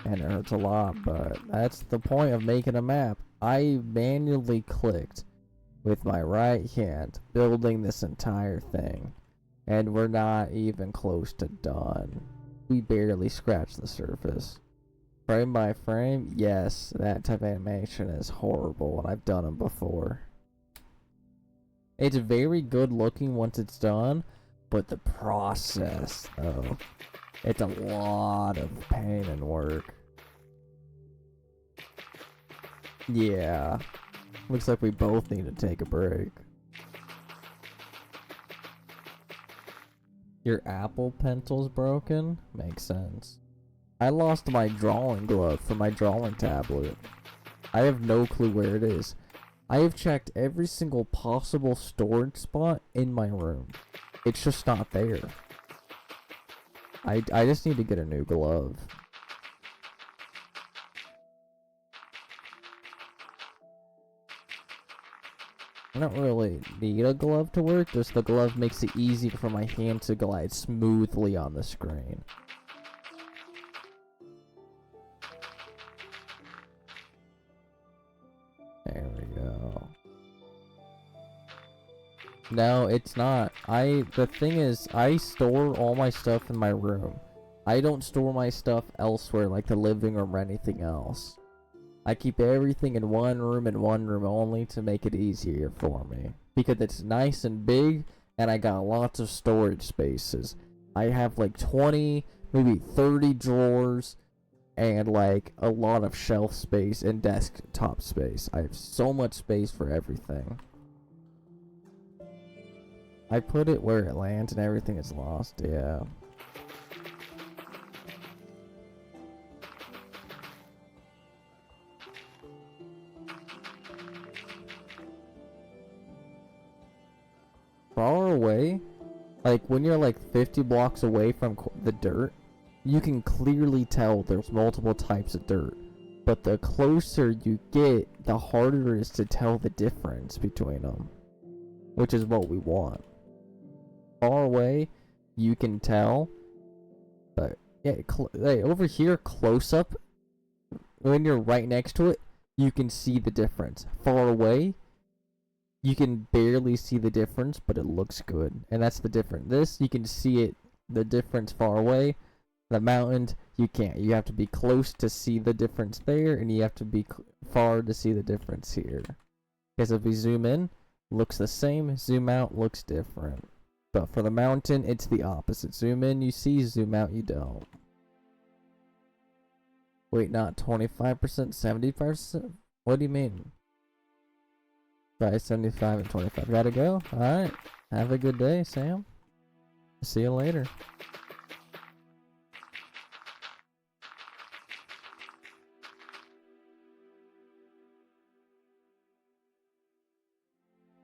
And it hurts a lot, but that's the point of making a map. I manually clicked with my right hand, building this entire thing. And we're not even close to done. We barely scratched the surface. Frame by frame, yes, that type of animation is horrible, and I've done them before. It's very good looking once it's done, but the process, though, it's a lot of pain and work. Yeah, looks like we both need to take a break. Your Apple Pencil's broken? Makes sense. I lost my drawing glove from my drawing tablet. I have no clue where it is. I have checked every single possible storage spot in my room. It's just not there. I just need to get a new glove. I don't really need a glove to work, just the glove makes it easier for my hand to glide smoothly on the screen. There we go. No, it's not. The thing is, I store all my stuff in my room. I don't store my stuff elsewhere, like the living room or anything else. I keep everything in one room and one room only to make it easier for me. Because it's nice and big, and I got lots of storage spaces. I have like 20, maybe 30 drawers, and like a lot of shelf space and desktop space. I have so much space for everything. I put it where it lands and everything is lost, yeah. Far away, like when you're like 50 blocks away from the dirt, you can clearly tell there's multiple types of dirt. But the closer you get, the harder it is to tell the difference between them. Which is what we want. Far away, you can tell. But yeah, hey, over here, close up, when you're right next to it, you can see the difference. Far away, you can barely see the difference, but it looks good. And that's the difference. This, you can see it, the difference far away. The mountains, you can't. You have to be close to see the difference there, and you have to be far to see the difference here. Because if we zoom in, looks the same. Zoom out, looks different. But for the mountain, it's the opposite. Zoom in, you see. Zoom out, you don't. Wait, not 25%, 75%? What do you mean? Try 75 and 25. Gotta go? Alright. Have a good day, Sam. See you later.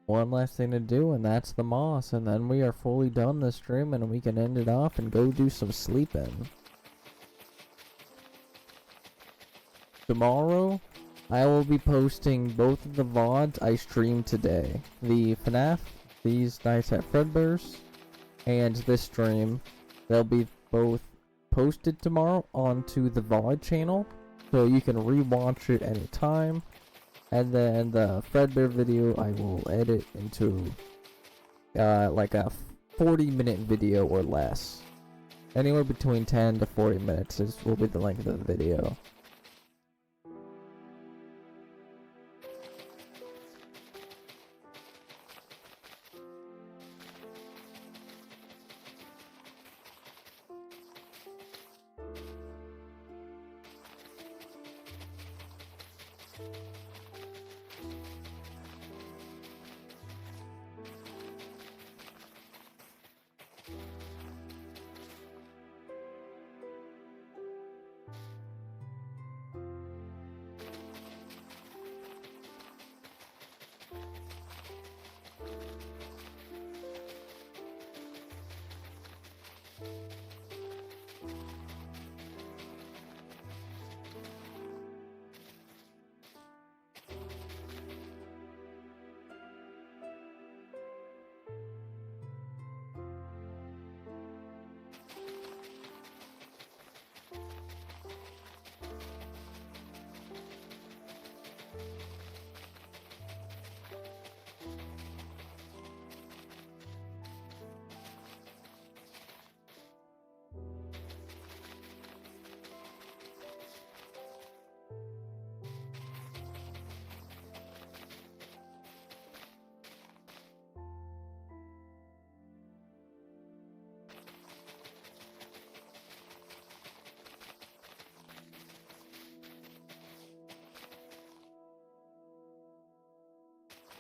One last thing to do, and that's the moss, and then we are fully done this stream, and we can end it off and go do some sleeping. Tomorrow, I will be posting both of the VODs I streamed today. The FNAF, these nights at Fredbear's, and this stream. They'll be both posted tomorrow onto the VOD channel, so you can rewatch it anytime. And then the Fredbear video I will edit into like a 40-minute video or less. Anywhere between 10 to 40 minutes will be the length of the video.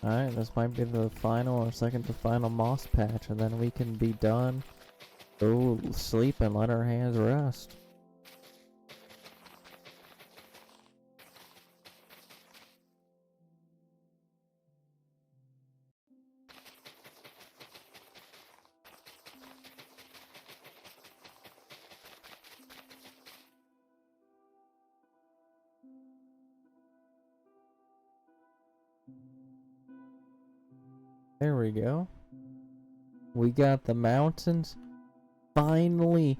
Alright, this might be the final or second to final moss patch, and then we can be done. Go sleep and let our hands rest. There we go. We got the mountains finally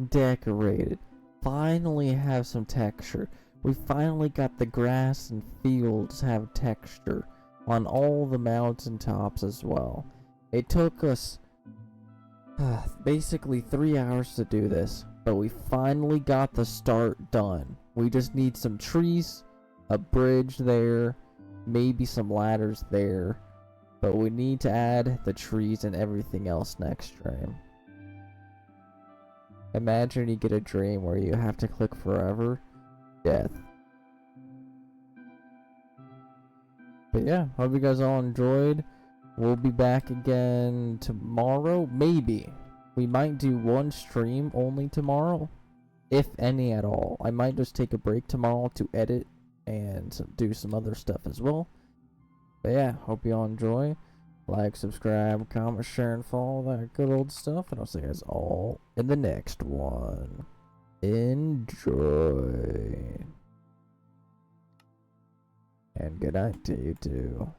decorated. Finally have some texture. We finally got the grass and fields have texture on all the mountain tops as well. It took us basically 3 hours to do this, but we finally got the start done. We just need some trees, a bridge there, maybe some ladders there. But we need to add the trees and everything else next stream. Imagine you get a dream where you have to click forever. Death. But yeah, hope you guys all enjoyed. We'll be back again tomorrow. Maybe. We might do one stream only tomorrow. If any at all. I might just take a break tomorrow to edit and do some other stuff as well. But yeah, hope you all enjoy. Like, subscribe, comment, share, and follow that good old stuff. And I'll see you guys all in the next one. Enjoy. And good night to you too.